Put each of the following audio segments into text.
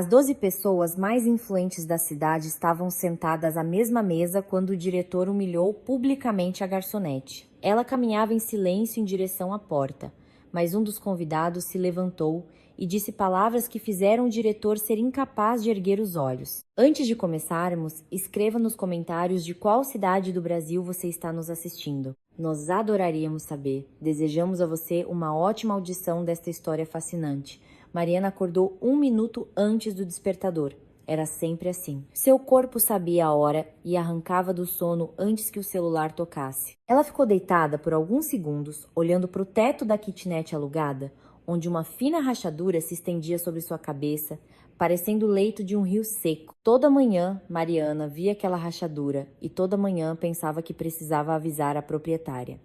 As 12 pessoas mais influentes da cidade estavam sentadas à mesma mesa quando o diretor humilhou publicamente a garçonete. Ela caminhava em silêncio em direção à porta, mas um dos convidados se levantou e disse palavras que fizeram o diretor ser incapaz de erguer os olhos. Antes de começarmos, escreva nos comentários de qual cidade do Brasil você está nos assistindo. Nós adoraríamos saber. Desejamos a você uma ótima audição desta história fascinante. Mariana acordou 1 minuto antes do despertador. Era sempre assim. Seu corpo sabia a hora e arrancava do sono antes que o celular tocasse. Ela ficou deitada por alguns segundos, olhando para o teto da kitnet alugada, onde uma fina rachadura se estendia sobre sua cabeça, parecendo o leito de um rio seco. Toda manhã, Mariana via aquela rachadura e toda manhã pensava que precisava avisar a proprietária.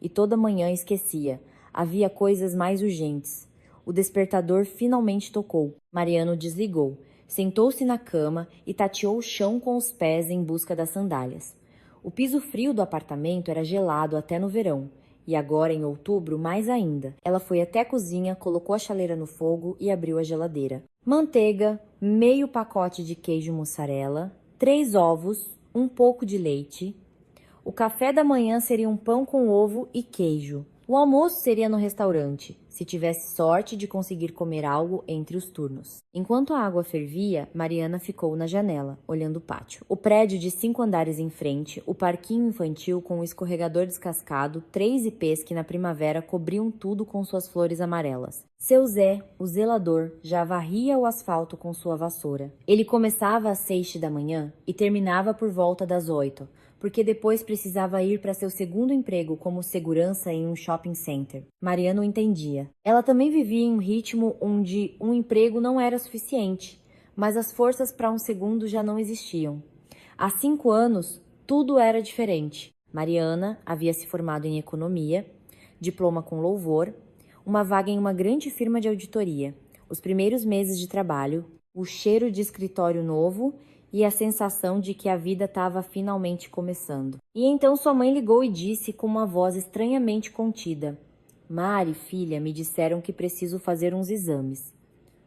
E toda manhã esquecia. Havia coisas mais urgentes. O despertador finalmente tocou. Mariana o desligou. Sentou-se na cama e tateou o chão com os pés em busca das sandálias. O piso frio do apartamento era gelado até no verão, e agora em outubro mais ainda. Ela foi até a cozinha, colocou a chaleira no fogo e abriu a geladeira. Manteiga, meio pacote de queijo mussarela, 3 ovos, um pouco de leite. O café da manhã seria um pão com ovo e queijo. O almoço seria no restaurante, se tivesse sorte de conseguir comer algo entre os turnos. Enquanto a água fervia, Mariana ficou na janela, olhando o pátio. O prédio de 5 andares em frente, o parquinho infantil com o escorregador descascado, 3 ipês que na primavera cobriam tudo com suas flores amarelas. Seu Zé, o zelador, já varria o asfalto com sua vassoura. Ele começava às 6 da manhã e terminava por volta das 8, porque depois precisava ir para seu segundo emprego como segurança em um shopping center. Mariana o entendia. Ela também vivia em um ritmo onde um emprego não era suficiente, mas as forças para um segundo já não existiam. Há 5 anos, tudo era diferente. Mariana havia se formado em economia, diploma com louvor, uma vaga em uma grande firma de auditoria, os primeiros meses de trabalho, o cheiro de escritório novo e a sensação de que a vida estava finalmente começando. E então sua mãe ligou e disse com uma voz estranhamente contida: Mari, filha, me disseram que preciso fazer uns exames.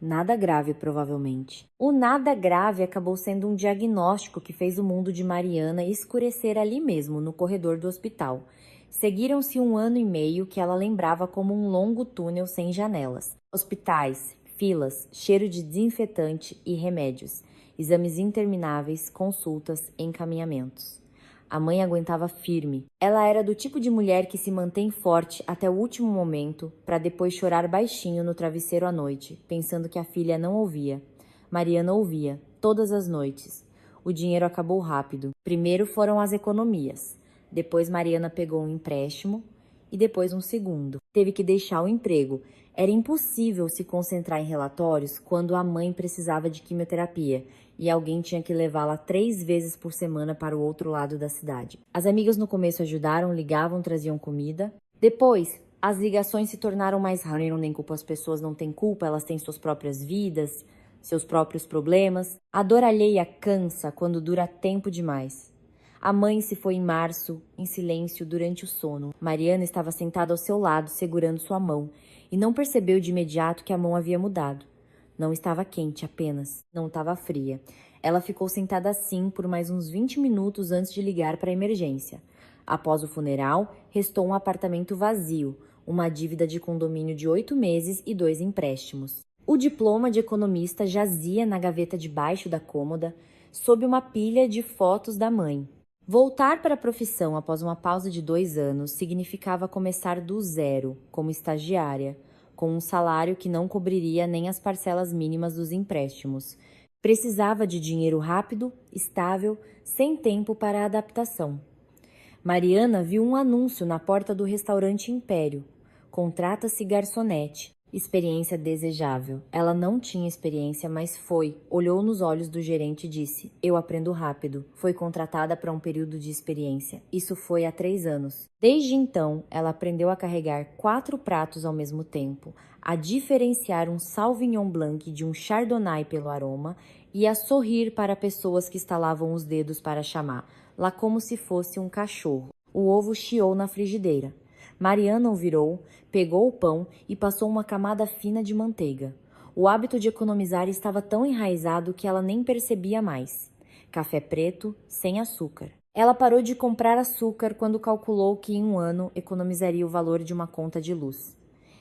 Nada grave, provavelmente. O nada grave acabou sendo um diagnóstico que fez o mundo de Mariana escurecer ali mesmo, no corredor do hospital. Seguiram-se 1 ano e meio que ela lembrava como um longo túnel sem janelas. Hospitais, filas, cheiro de desinfetante e remédios. Exames intermináveis, consultas, encaminhamentos. A mãe aguentava firme. Ela era do tipo de mulher que se mantém forte até o último momento, para depois chorar baixinho no travesseiro à noite, pensando que a filha não ouvia. Mariana ouvia, todas as noites. O dinheiro acabou rápido. Primeiro foram as economias. Depois Mariana pegou um empréstimo e depois um segundo. Teve que deixar o emprego. Era impossível se concentrar em relatórios quando a mãe precisava de quimioterapia e alguém tinha que levá-la 3 vezes por semana para o outro lado da cidade. As amigas no começo ajudaram, ligavam, traziam comida. Depois, as ligações se tornaram mais raras. Não tem culpa, as pessoas não têm culpa, elas têm suas próprias vidas, seus próprios problemas. A dor alheia cansa quando dura tempo demais. A mãe se foi em março, em silêncio, durante o sono. Mariana estava sentada ao seu lado, segurando sua mão, e não percebeu de imediato que a mão havia mudado. Não estava quente apenas, não estava fria. Ela ficou sentada assim por mais uns 20 minutos antes de ligar para a emergência. Após o funeral, restou um apartamento vazio, uma dívida de condomínio de 8 meses e 2 empréstimos. O diploma de economista jazia na gaveta debaixo da cômoda, sob uma pilha de fotos da mãe. Voltar para a profissão após uma pausa de 2 anos significava começar do zero, como estagiária, com um salário que não cobriria nem as parcelas mínimas dos empréstimos. Precisava de dinheiro rápido, estável, sem tempo para a adaptação. Mariana viu um anúncio na porta do restaurante Império. Contrata-se garçonete. Experiência desejável. Ela não tinha experiência, mas foi. Olhou nos olhos do gerente e disse: eu aprendo rápido. Foi contratada para um período de experiência. Isso foi há 3 anos. Desde então, ela aprendeu a carregar 4 pratos ao mesmo tempo, a diferenciar um Sauvignon Blanc de um Chardonnay pelo aroma e a sorrir para pessoas que estalavam os dedos para chamar, lá como se fosse um cachorro. O ovo chiou na frigideira. Mariana o virou, pegou o pão e passou uma camada fina de manteiga. O hábito de economizar estava tão enraizado que ela nem percebia mais. Café preto, sem açúcar. Ela parou de comprar açúcar quando calculou que em um ano economizaria o valor de uma conta de luz.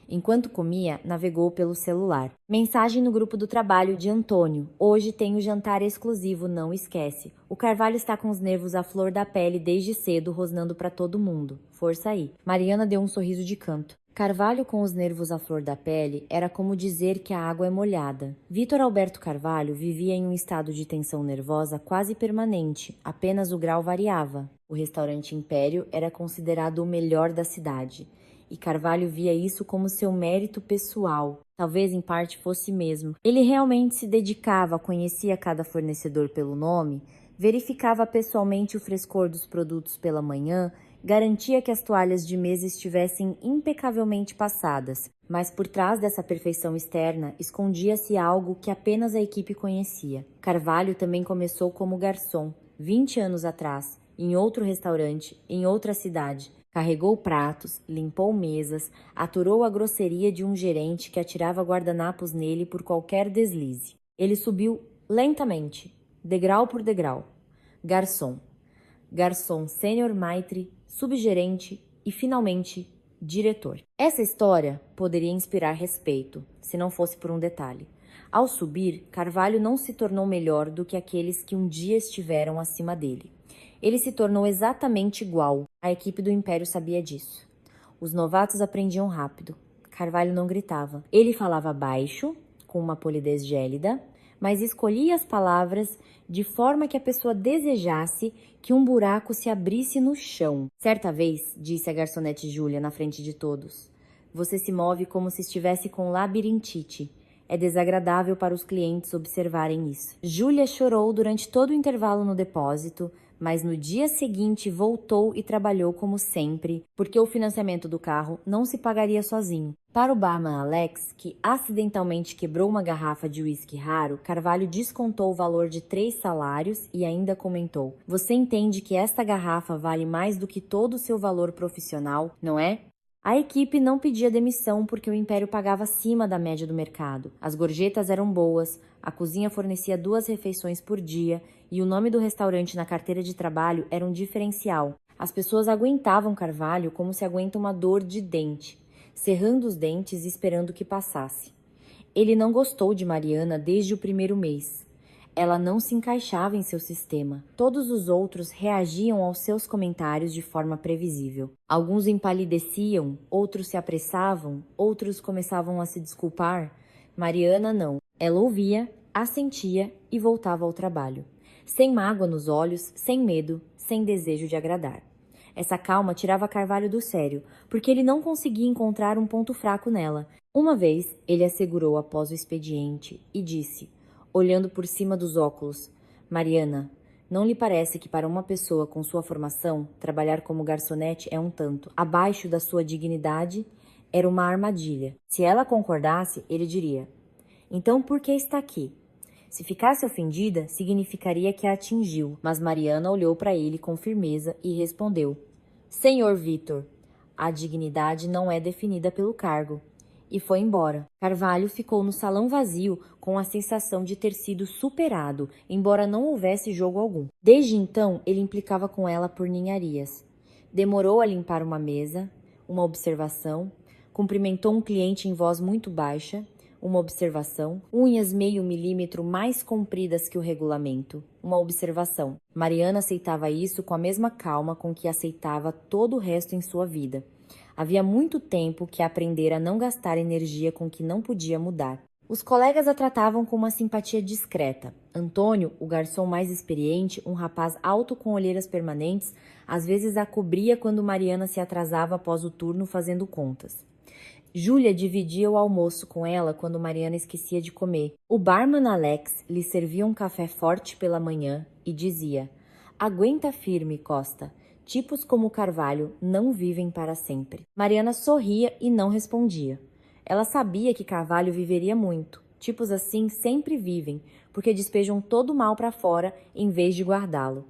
Enquanto comia, navegou pelo celular. Mensagem no grupo do trabalho de Antônio. Hoje tem o jantar exclusivo, não esquece. O Carvalho está com os nervos à flor da pele desde cedo, rosnando para todo mundo. Força aí. Mariana deu um sorriso de canto. Carvalho com os nervos à flor da pele era como dizer que a água é molhada. Vitor Alberto Carvalho vivia em um estado de tensão nervosa quase permanente, apenas o grau variava. O restaurante Império era considerado o melhor da cidade, e Carvalho via isso como seu mérito pessoal. Talvez em parte fosse mesmo. Ele realmente se dedicava, conhecia cada fornecedor pelo nome, verificava pessoalmente o frescor dos produtos pela manhã, garantia que as toalhas de mesa estivessem impecavelmente passadas, mas por trás dessa perfeição externa escondia-se algo que apenas a equipe conhecia. Carvalho também começou como garçom, 20 anos atrás, em outro restaurante, em outra cidade. Carregou pratos, limpou mesas, aturou a grosseria de um gerente que atirava guardanapos nele por qualquer deslize. Ele subiu lentamente, degrau por degrau. Garçom. Garçom sênior maitre, subgerente e, finalmente, diretor. Essa história poderia inspirar respeito, se não fosse por um detalhe. Ao subir, Carvalho não se tornou melhor do que aqueles que um dia estiveram acima dele. Ele se tornou exatamente igual. A equipe do Império sabia disso. Os novatos aprendiam rápido. Carvalho não gritava. Ele falava baixo, com uma polidez gélida, mas escolhia as palavras de forma que a pessoa desejasse que um buraco se abrisse no chão. Certa vez, disse a garçonete Júlia na frente de todos, você se move como se estivesse com labirintite. É desagradável para os clientes observarem isso. Júlia chorou durante todo o intervalo no depósito, mas no dia seguinte voltou e trabalhou como sempre, porque o financiamento do carro não se pagaria sozinho. Para o barman Alex, que acidentalmente quebrou uma garrafa de uísque raro, Carvalho descontou o valor de 3 salários e ainda comentou: você entende que esta garrafa vale mais do que todo o seu valor profissional, não é? A equipe não pedia demissão porque o Império pagava acima da média do mercado. As gorjetas eram boas, a cozinha fornecia 2 refeições por dia e o nome do restaurante na carteira de trabalho era um diferencial. As pessoas aguentavam Carvalho como se aguenta uma dor de dente, cerrando os dentes e esperando que passasse. Ele não gostou de Mariana desde o primeiro mês. Ela não se encaixava em seu sistema. Todos os outros reagiam aos seus comentários de forma previsível. Alguns empalideciam, outros se apressavam, outros começavam a se desculpar. Mariana não. Ela ouvia, assentia e voltava ao trabalho. Sem mágoa nos olhos, sem medo, sem desejo de agradar. Essa calma tirava Carvalho do sério, porque ele não conseguia encontrar um ponto fraco nela. Uma vez, ele a segurou após o expediente e disse, olhando por cima dos óculos, Mariana, não lhe parece que para uma pessoa com sua formação, trabalhar como garçonete é um tanto abaixo da sua dignidade? Era uma armadilha. Se ela concordasse, ele diria, então por que está aqui? Se ficasse ofendida, significaria que a atingiu, mas Mariana olhou para ele com firmeza e respondeu, Senhor Vitor, a dignidade não é definida pelo cargo. E foi embora. Carvalho ficou no salão vazio com a sensação de ter sido superado, embora não houvesse jogo algum. Desde então, ele implicava com ela por ninharias. Demorou a limpar uma mesa, uma observação, cumprimentou um cliente em voz muito baixa, uma observação, unhas meio milímetro mais compridas que o regulamento, uma observação. Mariana aceitava isso com a mesma calma com que aceitava todo o resto em sua vida. Havia muito tempo que aprendera a não gastar energia com que não podia mudar. Os colegas a tratavam com uma simpatia discreta. Antônio, o garçom mais experiente, um rapaz alto com olheiras permanentes, às vezes a cobria quando Mariana se atrasava após o turno fazendo contas. Júlia dividia o almoço com ela quando Mariana esquecia de comer. O barman Alex lhe servia um café forte pela manhã e dizia, aguenta firme, Costa. Tipos como Carvalho não vivem para sempre. Mariana sorria e não respondia. Ela sabia que Carvalho viveria muito. Tipos assim sempre vivem, porque despejam todo o mal para fora em vez de guardá-lo.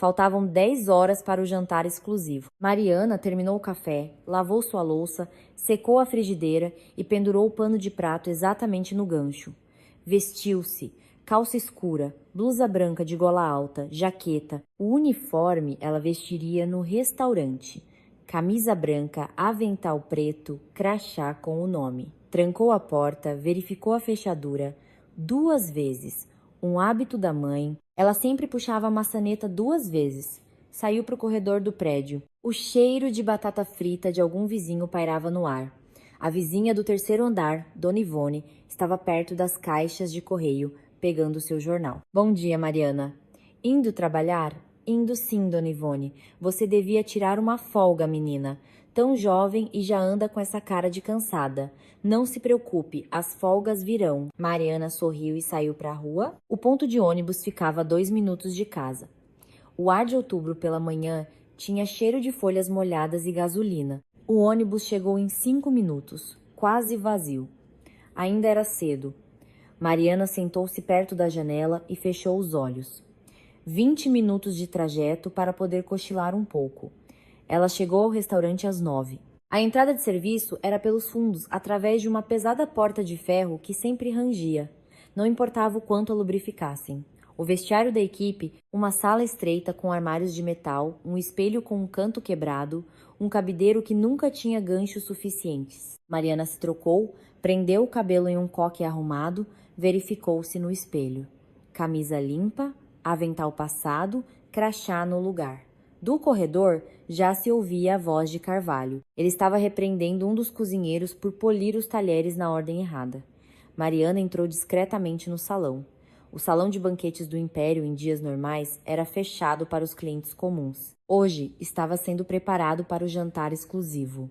Faltavam 10 horas para o jantar exclusivo. Mariana terminou o café, lavou sua louça, secou a frigideira e pendurou o pano de prato exatamente no gancho. Vestiu-se, calça escura, blusa branca de gola alta, jaqueta. O uniforme ela vestiria no restaurante. Camisa branca, avental preto, crachá com o nome. Trancou a porta, verificou a fechadura 2 vezes. Um hábito da mãe. Ela sempre puxava a maçaneta 2 vezes. Saiu para o corredor do prédio. O cheiro de batata frita de algum vizinho pairava no ar. A vizinha do terceiro andar, Dona Ivone, estava perto das caixas de correio, pegando seu jornal. Bom dia, Mariana. Indo trabalhar? Indo sim, Dona Ivone. Você devia tirar uma folga, menina. Tão jovem e já anda com essa cara de cansada. Não se preocupe, as folgas virão. Mariana sorriu e saiu para a rua. O ponto de ônibus ficava a 2 minutos de casa. O ar de outubro pela manhã tinha cheiro de folhas molhadas e gasolina. O ônibus chegou em 5 minutos, quase vazio. Ainda era cedo. Mariana sentou-se perto da janela e fechou os olhos. 20 minutos de trajeto para poder cochilar um pouco. Ela chegou ao restaurante às 9. A entrada de serviço era pelos fundos, através de uma pesada porta de ferro que sempre rangia. Não importava o quanto a lubrificassem. O vestiário da equipe, uma sala estreita com armários de metal, um espelho com um canto quebrado, um cabideiro que nunca tinha ganchos suficientes. Mariana se trocou, prendeu o cabelo em um coque arrumado, verificou-se no espelho. Camisa limpa, avental passado, crachá no lugar. Do corredor já se ouvia a voz de Carvalho. Ele estava repreendendo um dos cozinheiros por polir os talheres na ordem errada. Mariana entrou discretamente no salão. O salão de banquetes do Império, em dias normais, era fechado para os clientes comuns. Hoje, estava sendo preparado para o jantar exclusivo.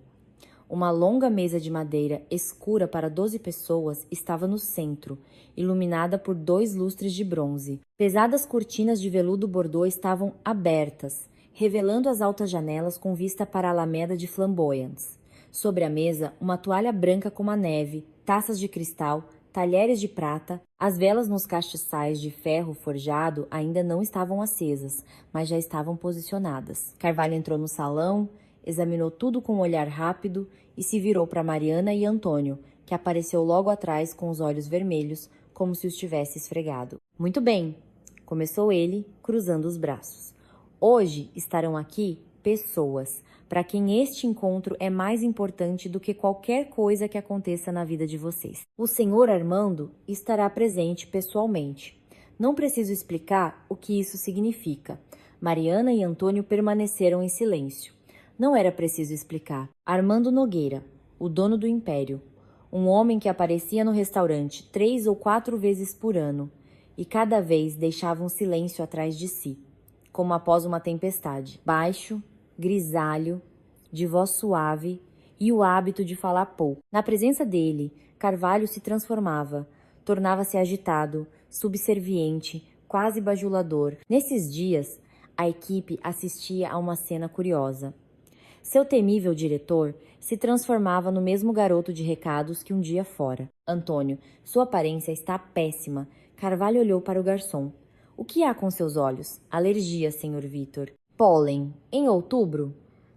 Uma longa mesa de madeira escura para 12 pessoas estava no centro, iluminada por 2 lustres de bronze. Pesadas cortinas de veludo bordô estavam abertas, revelando as altas janelas com vista para a alameda de Flamboyants. Sobre a mesa, uma toalha branca como a neve, taças de cristal, talheres de prata. As velas nos castiçais de ferro forjado ainda não estavam acesas, mas já estavam posicionadas. Carvalho entrou no salão, examinou tudo com um olhar rápido e se virou para Mariana e Antônio, que apareceu logo atrás com os olhos vermelhos, como se os tivesse esfregado. Muito bem, começou ele, cruzando os braços. Hoje estarão aqui pessoas, para quem este encontro é mais importante do que qualquer coisa que aconteça na vida de vocês. O senhor Armando estará presente pessoalmente. Não preciso explicar o que isso significa. Mariana e Antônio permaneceram em silêncio. Não era preciso explicar. Armando Nogueira, o dono do Império, um homem que aparecia no restaurante 3 ou 4 vezes por ano e cada vez deixava um silêncio atrás de si, como após uma tempestade. Baixo, grisalho, de voz suave e o hábito de falar pouco. Na presença dele, Carvalho se transformava, tornava-se agitado, subserviente, quase bajulador. Nesses dias, a equipe assistia a uma cena curiosa. Seu temível diretor se transformava no mesmo garoto de recados que um dia fora. Antônio, sua aparência está péssima. Carvalho olhou para o garçom. O que há com seus olhos? Alergia, senhor Vitor. Pólen. Em outubro?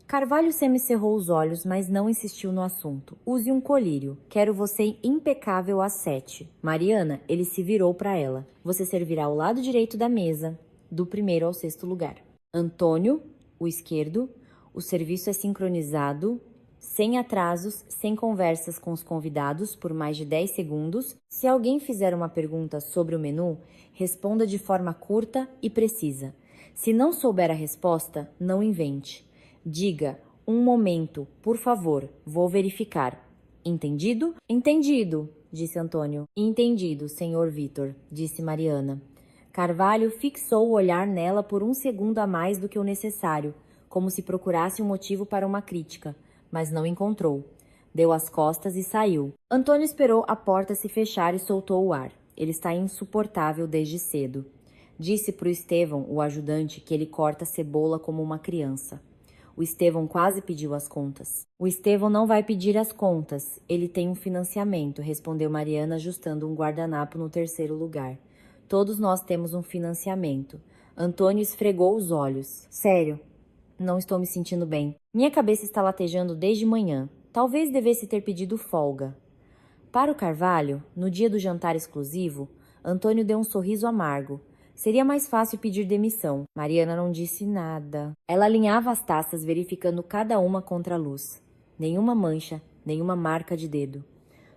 Carvalho semicerrou os olhos, mas não insistiu no assunto. Use um colírio. Quero você impecável às 7. Mariana, ele se virou para ela. Você servirá ao lado direito da mesa, do primeiro ao 6º lugar. Antônio, o esquerdo. O serviço é sincronizado, sem atrasos, sem conversas com os convidados por mais de 10 segundos. Se alguém fizer uma pergunta sobre o menu, responda de forma curta e precisa. Se não souber a resposta, não invente. Diga, um momento, por favor, vou verificar. Entendido? Entendido, disse Antônio. Entendido, senhor Vitor, disse Mariana. Carvalho fixou o olhar nela por um segundo a mais do que o necessário, como se procurasse um motivo para uma crítica, mas não encontrou. Deu as costas e saiu. Antônio esperou a porta se fechar e soltou o ar. Ele está insuportável desde cedo. Disse para o Estevão, o ajudante, que ele corta cebola como uma criança. O Estevão quase pediu as contas. O Estevão não vai pedir as contas. Ele tem um financiamento, respondeu Mariana, ajustando um guardanapo no 3º lugar. Todos nós temos um financiamento. Antônio esfregou os olhos. Sério, não estou me sentindo bem. Minha cabeça está latejando desde manhã. Talvez devesse ter pedido folga. Para o Carvalho, no dia do jantar exclusivo, Antônio deu um sorriso amargo. Seria mais fácil pedir demissão. Mariana não disse nada. Ela alinhava as taças, verificando cada uma contra a luz. Nenhuma mancha, nenhuma marca de dedo.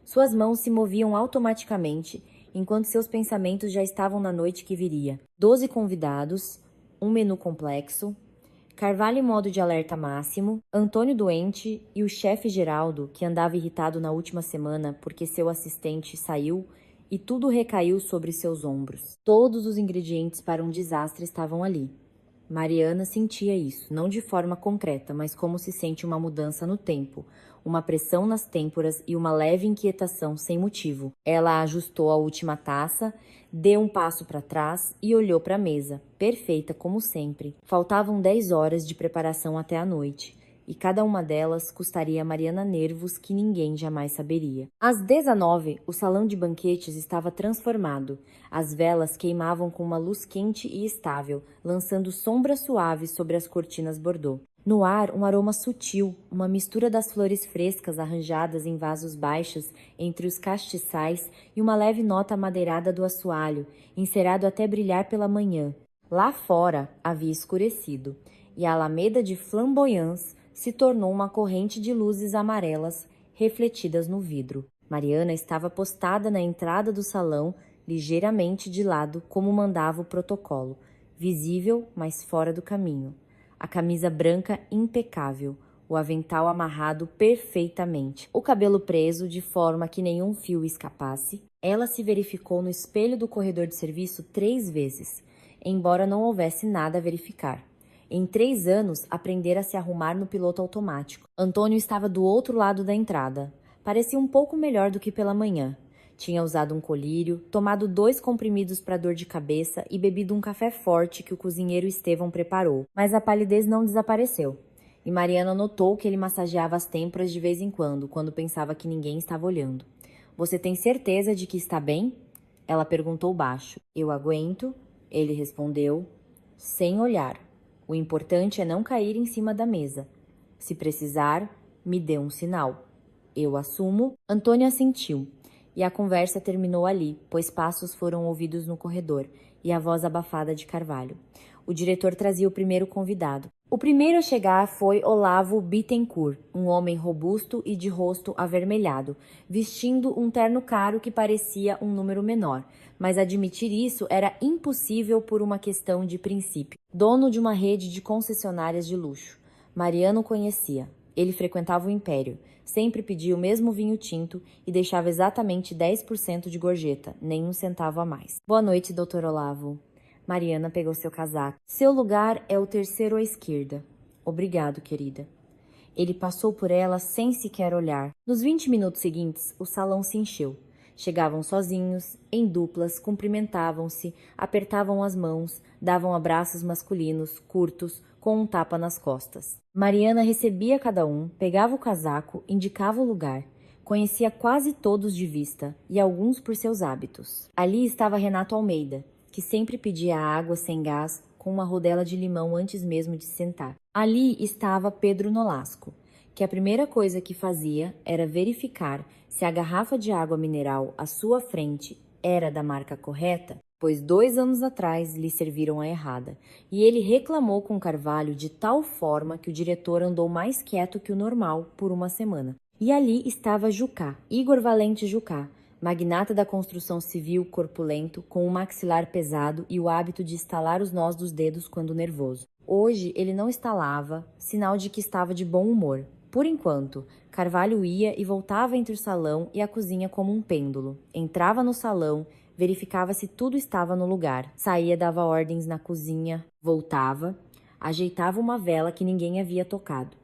Suas mãos se moviam automaticamente, enquanto seus pensamentos já estavam na noite que viria. 12 convidados, um menu complexo, Carvalho em modo de alerta máximo, Antônio doente e o chefe Geraldo, que andava irritado na última semana porque seu assistente saiu e tudo recaiu sobre seus ombros. Todos os ingredientes para um desastre estavam ali. Mariana sentia isso, não de forma concreta, mas como se sente uma mudança no tempo, uma pressão nas têmporas e uma leve inquietação sem motivo. Ela ajustou a última taça, deu um passo para trás e olhou para a mesa, perfeita como sempre. Faltavam 10 horas de preparação até a noite, e cada uma delas custaria a Mariana nervos que ninguém jamais saberia. Às 19, o salão de banquetes estava transformado. As velas queimavam com uma luz quente e estável, lançando sombras suaves sobre as cortinas bordô. No ar, um aroma sutil, uma mistura das flores frescas arranjadas em vasos baixos entre os castiçais e uma leve nota amadeirada do assoalho, encerado até brilhar pela manhã. Lá fora havia escurecido, e a alameda de Flamboyance se tornou uma corrente de luzes amarelas refletidas no vidro. Mariana estava postada na entrada do salão, ligeiramente de lado, como mandava o protocolo, visível, mas fora do caminho. A camisa branca impecável, o avental amarrado perfeitamente, o cabelo preso de forma que nenhum fio escapasse. Ela se verificou no espelho do corredor de serviço 3 vezes, embora não houvesse nada a verificar. Em 3 anos, aprendera a se arrumar no piloto automático. Antônio estava do outro lado da entrada. Parecia um pouco melhor do que pela manhã. Tinha usado um colírio, tomado 2 comprimidos para dor de cabeça e bebido um café forte que o cozinheiro Estevão preparou. Mas a palidez não desapareceu. E Mariana notou que ele massageava as têmporas de vez em quando pensava que ninguém estava olhando. "Você tem certeza de que está bem?" Ela perguntou baixo. "Eu aguento", ele respondeu, sem olhar. "O importante é não cair em cima da mesa. Se precisar, me dê um sinal." "Eu assumo." Antônio assentiu. E a conversa terminou ali, pois passos foram ouvidos no corredor e a voz abafada de Carvalho. O diretor trazia o primeiro convidado. O primeiro a chegar foi Olavo Bittencourt, um homem robusto e de rosto avermelhado, vestindo um terno caro que parecia um número menor, mas admitir isso era impossível por uma questão de princípio. Dono de uma rede de concessionárias de luxo. Mariana o conhecia. Ele frequentava o Império, sempre pedia o mesmo vinho tinto e deixava exatamente 10% de gorjeta, nem um centavo a mais. "Boa noite, Dr. Olavo." Mariana pegou seu casaco. "Seu lugar é o terceiro à esquerda." "Obrigado, querida." Ele passou por ela sem sequer olhar. Nos 20 minutos seguintes, o salão se encheu. Chegavam sozinhos, em duplas, cumprimentavam-se, apertavam as mãos, davam abraços masculinos, curtos, com um tapa nas costas. Mariana recebia cada um, pegava o casaco, indicava o lugar. Conhecia quase todos de vista, e alguns por seus hábitos. Ali estava Renato Almeida, que sempre pedia água sem gás, com uma rodela de limão antes mesmo de sentar. Ali estava Pedro Nolasco, que a primeira coisa que fazia era verificar se a garrafa de água mineral à sua frente era da marca correta, pois 2 anos atrás lhe serviram a errada, e ele reclamou com Carvalho de tal forma que o diretor andou mais quieto que o normal por uma semana. E ali estava Jucá, Igor Valente Jucá, magnata da construção civil corpulento, com um maxilar pesado e o hábito de estalar os nós dos dedos quando nervoso. Hoje ele não estalava, sinal de que estava de bom humor. Por enquanto, Carvalho ia e voltava entre o salão e a cozinha como um pêndulo. Entrava no salão, verificava se tudo estava no lugar, saía, dava ordens na cozinha, voltava, ajeitava uma vela que ninguém havia tocado.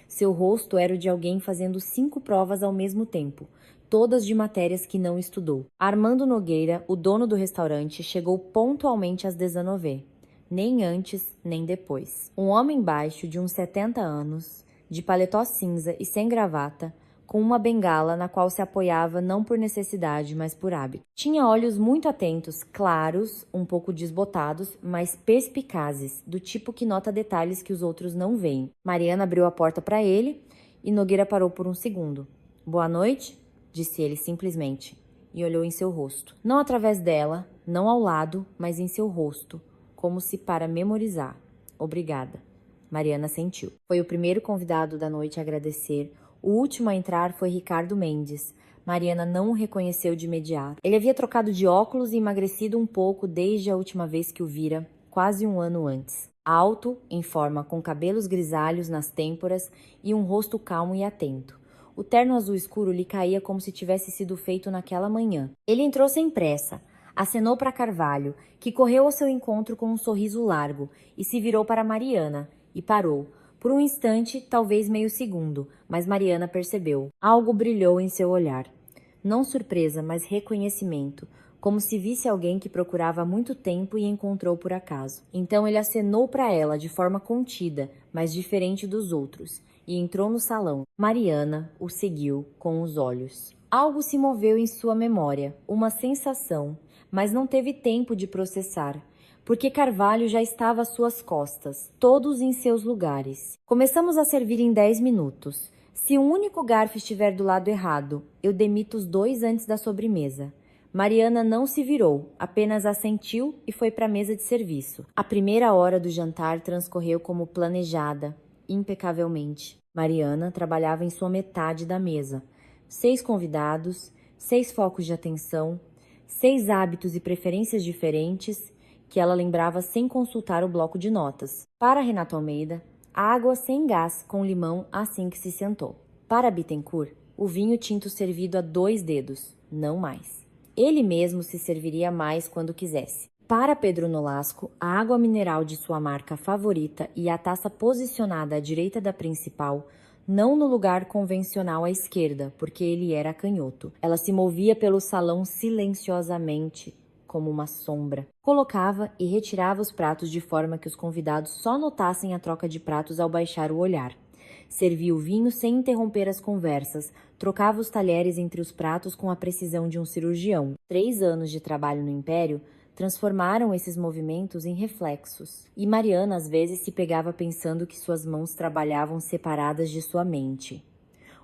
Seu rosto era o de alguém fazendo 5 provas ao mesmo tempo, todas de matérias que não estudou. Armando Nogueira, o dono do restaurante, chegou pontualmente às 19h, nem antes nem depois. Um homem baixo de uns 70 anos, de paletó cinza e sem gravata, com uma bengala na qual se apoiava não por necessidade, mas por hábito. Tinha olhos muito atentos, claros, um pouco desbotados, mas perspicazes, do tipo que nota detalhes que os outros não veem. Mariana abriu a porta para ele e Nogueira parou por um segundo. Boa noite, disse ele simplesmente, e olhou em seu rosto. Não através dela, não ao lado, mas em seu rosto, como se para memorizar. Obrigada. Mariana sentiu. Foi o primeiro convidado da noite a agradecer. O último a entrar foi Ricardo Mendes. Mariana não o reconheceu de imediato. Ele havia trocado de óculos e emagrecido um pouco desde a última vez que o vira, quase um ano antes. Alto, em forma, com cabelos grisalhos nas têmporas e um rosto calmo e atento. O terno azul escuro lhe caía como se tivesse sido feito naquela manhã. Ele entrou sem pressa, acenou para Carvalho, que correu ao seu encontro com um sorriso largo, e se virou para Mariana, e parou. Por um instante, talvez meio segundo, mas Mariana percebeu. Algo brilhou em seu olhar. Não surpresa, mas reconhecimento, como se visse alguém que procurava há muito tempo e encontrou por acaso. Então ele acenou para ela de forma contida, mas diferente dos outros, e entrou no salão. Mariana o seguiu com os olhos. Algo se moveu em sua memória, uma sensação, mas não teve tempo de processar, porque Carvalho já estava às suas costas, todos em seus lugares. Começamos a servir em 10 minutos. Se um único garfo estiver do lado errado, eu demito os 2 antes da sobremesa. Mariana não se virou, apenas assentiu e foi para a mesa de serviço. A primeira hora do jantar transcorreu como planejada, impecavelmente. Mariana trabalhava em sua metade da mesa. 6 convidados, 6 focos de atenção, 6 hábitos e preferências diferentes que ela lembrava sem consultar o bloco de notas. Para Renato Almeida, água sem gás com limão assim que se sentou. Para Bittencourt, o vinho tinto servido a 2 dedos, não mais. Ele mesmo se serviria mais quando quisesse. Para Pedro Nolasco, a água mineral de sua marca favorita e a taça posicionada à direita da principal, não no lugar convencional à esquerda, porque ele era canhoto. Ela se movia pelo salão silenciosamente, como uma sombra. Colocava e retirava os pratos de forma que os convidados só notassem a troca de pratos ao baixar o olhar. Servia o vinho sem interromper as conversas, trocava os talheres entre os pratos com a precisão de um cirurgião. 3 anos de trabalho no Império transformaram esses movimentos em reflexos. E Mariana às vezes se pegava pensando que suas mãos trabalhavam separadas de sua mente.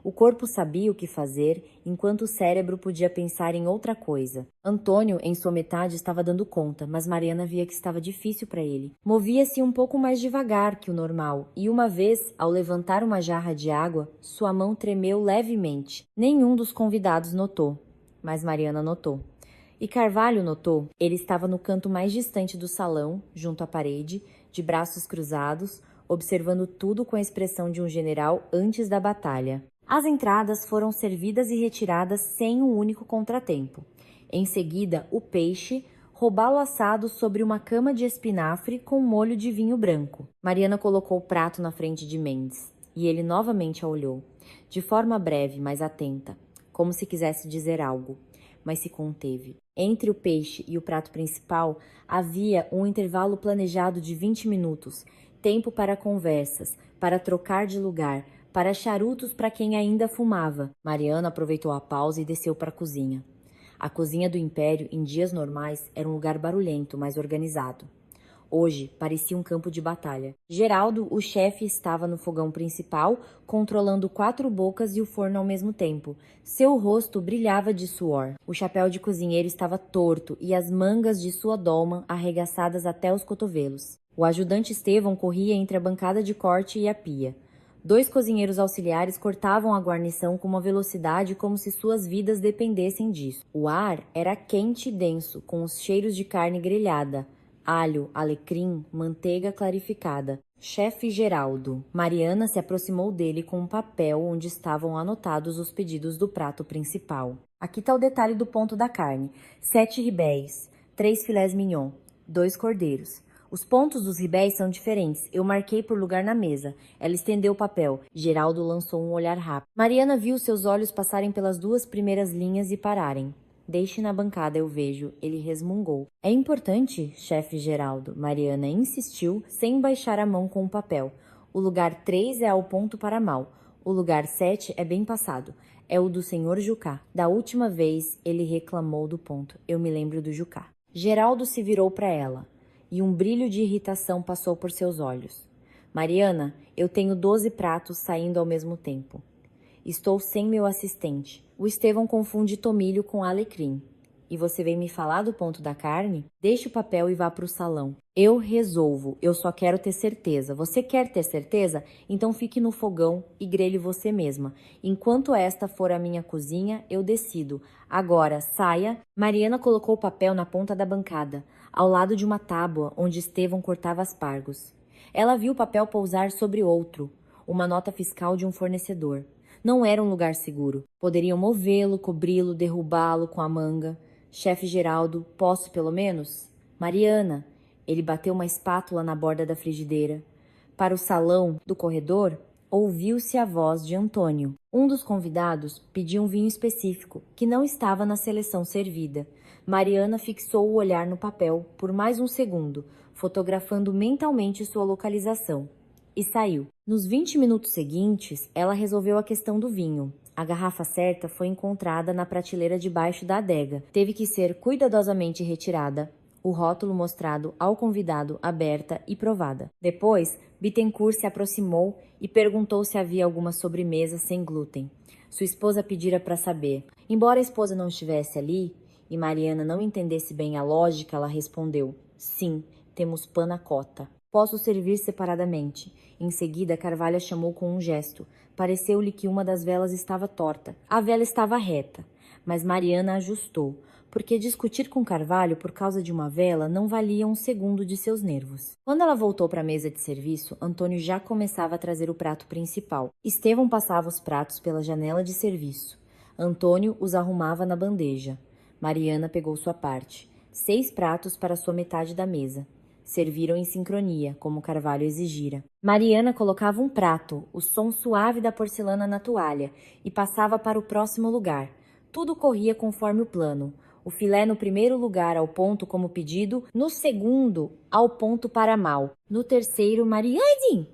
O corpo sabia o que fazer, enquanto o cérebro podia pensar em outra coisa. Antônio, em sua metade, estava dando conta, mas Mariana via que estava difícil para ele. Movia-se um pouco mais devagar que o normal, e uma vez, ao levantar uma jarra de água, sua mão tremeu levemente. Nenhum dos convidados notou, mas Mariana notou. E Carvalho notou. Ele estava no canto mais distante do salão, junto à parede, de braços cruzados, observando tudo com a expressão de um general antes da batalha. As entradas foram servidas e retiradas sem um único contratempo. Em seguida, o peixe, robalo assado sobre uma cama de espinafre com molho de vinho branco. Mariana colocou o prato na frente de Mendes, e ele novamente a olhou, de forma breve, mas atenta, como se quisesse dizer algo, mas se conteve. Entre o peixe e o prato principal, havia um intervalo planejado de 20 minutos, tempo para conversas, para trocar de lugar, para charutos para quem ainda fumava. Mariana aproveitou a pausa e desceu para a cozinha. A cozinha do Império, em dias normais, era um lugar barulhento, mas organizado. Hoje, parecia um campo de batalha. Geraldo, o chefe, estava no fogão principal, controlando 4 bocas e o forno ao mesmo tempo. Seu rosto brilhava de suor. O chapéu de cozinheiro estava torto e as mangas de sua dolma arregaçadas até os cotovelos. O ajudante Estevão corria entre a bancada de corte e a pia. 2 cozinheiros auxiliares cortavam a guarnição com uma velocidade como se suas vidas dependessem disso. O ar era quente e denso, com os cheiros de carne grelhada, alho, alecrim, manteiga clarificada. Chefe Geraldo. Mariana se aproximou dele com um papel onde estavam anotados os pedidos do prato principal. Aqui está o detalhe do ponto da carne. 7 ribéis, 3 filés mignon, 2 cordeiros. Os pontos dos ribéis são diferentes. Eu marquei por lugar na mesa. Ela estendeu o papel. Geraldo lançou um olhar rápido. Mariana viu seus olhos passarem pelas 2 primeiras linhas e pararem. Deixe na bancada, eu vejo. Ele resmungou. É importante, chefe Geraldo. Mariana insistiu, sem baixar a mão com o papel. O lugar 3 é ao ponto para mal. O lugar 7 é bem passado. É o do senhor Jucá. Da última vez, ele reclamou do ponto. Eu me lembro do Jucá. Geraldo se virou para ela, e um brilho de irritação passou por seus olhos. Mariana, eu tenho 12 pratos saindo ao mesmo tempo. Estou sem meu assistente. O Estevão confunde tomilho com alecrim. E você vem me falar do ponto da carne? Deixe o papel e vá para o salão. Eu resolvo, eu só quero ter certeza. Você quer ter certeza? Então fique no fogão e grelhe você mesma. Enquanto esta for a minha cozinha, eu decido. Agora, saia. Mariana colocou o papel na ponta da bancada, ao lado de uma tábua onde Estevão cortava aspargos. Ela viu o papel pousar sobre outro, uma nota fiscal de um fornecedor. Não era um lugar seguro. Poderiam movê-lo, cobri-lo, derrubá-lo com a manga. Chefe Geraldo, posso pelo menos? Mariana, ele bateu uma espátula na borda da frigideira. Para o salão do corredor, ouviu-se a voz de Antônio. Um dos convidados pediu um vinho específico, que não estava na seleção servida. Mariana fixou o olhar no papel por mais um segundo, fotografando mentalmente sua localização. E saiu. Nos 20 minutos seguintes, ela resolveu a questão do vinho. A garrafa certa foi encontrada na prateleira debaixo da adega. Teve que ser cuidadosamente retirada, o rótulo mostrado ao convidado aberta e provada. Depois, Bittencourt se aproximou e perguntou se havia alguma sobremesa sem glúten. Sua esposa pedira para saber. Embora a esposa não estivesse ali e Mariana não entendesse bem a lógica, ela respondeu: sim, temos panna cotta. Posso servir separadamente. Em seguida, Carvalho a chamou com um gesto. Pareceu-lhe que uma das velas estava torta. A vela estava reta, mas Mariana ajustou, porque discutir com Carvalho por causa de uma vela não valia um segundo de seus nervos. Quando ela voltou para a mesa de serviço, Antônio já começava a trazer o prato principal. Estevão passava os pratos pela janela de serviço. Antônio os arrumava na bandeja. Mariana pegou sua parte. 6 pratos para sua metade da mesa. Serviram em sincronia, como Carvalho exigira. Mariana colocava um prato, o som suave da porcelana na toalha, e passava para o próximo lugar. Tudo corria conforme o plano. O filé no primeiro lugar ao ponto como pedido, no segundo ao ponto para mal, no terceiro Mariane!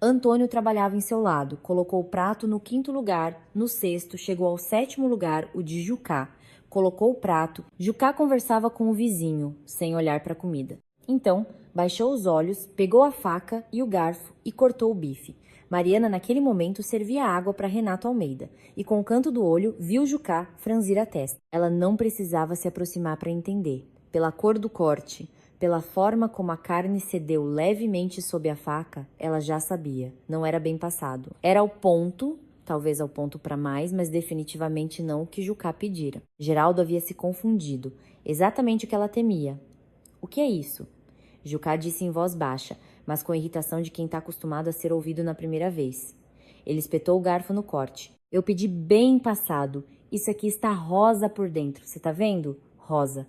Antônio trabalhava em seu lado, colocou o prato no 5º lugar, no 6º chegou ao 7º lugar, o de Jucá. Colocou o prato, Jucá conversava com o vizinho, sem olhar para a comida. Então, baixou os olhos, pegou a faca e o garfo e cortou o bife. Mariana, naquele momento, servia água para Renato Almeida e, com o canto do olho, viu Jucá franzir a testa. Ela não precisava se aproximar para entender. Pela cor do corte, pela forma como a carne cedeu levemente sob a faca, ela já sabia. Não era bem passado. Era ao ponto, talvez ao ponto para mais, mas definitivamente não o que Jucá pedira. Geraldo havia se confundido. Exatamente o que ela temia. O que é isso? Jucá disse em voz baixa, mas com irritação de quem está acostumado a ser ouvido na primeira vez. Ele espetou o garfo no corte. Eu pedi bem passado. Isso aqui está rosa por dentro. Você tá vendo? Rosa.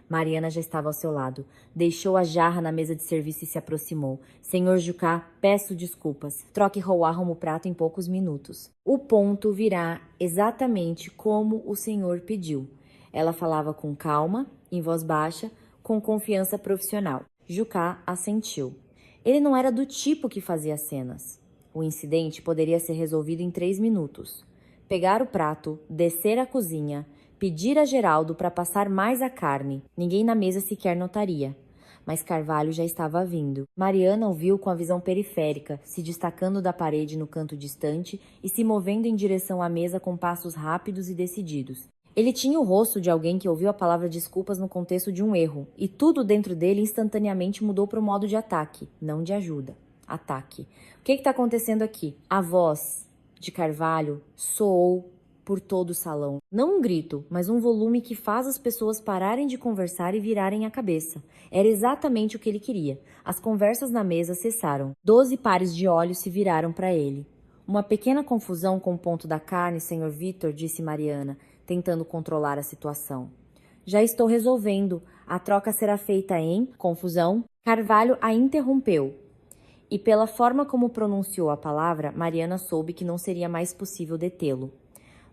Mariana já estava ao seu lado. Deixou a jarra na mesa de serviço e se aproximou. Senhor Jucá, peço desculpas. Troque arruma o prato em poucos minutos. O ponto virá exatamente como o senhor pediu. Ela falava com calma, em voz baixa, com confiança profissional. Jucá assentiu. Ele não era do tipo que fazia cenas. O incidente poderia ser resolvido em 3 minutos. Pegar o prato, descer à cozinha, pedir a Geraldo para passar mais a carne. Ninguém na mesa sequer notaria. Mas Carvalho já estava vindo. Mariana o viu com a visão periférica, se destacando da parede no canto distante e se movendo em direção à mesa com passos rápidos e decididos. Ele tinha o rosto de alguém que ouviu a palavra desculpas no contexto de um erro, e tudo dentro dele instantaneamente mudou para o modo de ataque, não de ajuda. Ataque. O que está acontecendo aqui? A voz de Carvalho soou por todo o salão. Não um grito, mas um volume que faz as pessoas pararem de conversar e virarem a cabeça. Era exatamente o que ele queria. As conversas na mesa cessaram. 12 pares de olhos se viraram para ele. Uma pequena confusão com o ponto da carne, senhor Vitor, disse Mariana, tentando controlar a situação. Já estou resolvendo. A troca será feita em... Confusão. Carvalho a interrompeu. E pela forma como pronunciou a palavra, Mariana soube que não seria mais possível detê-lo.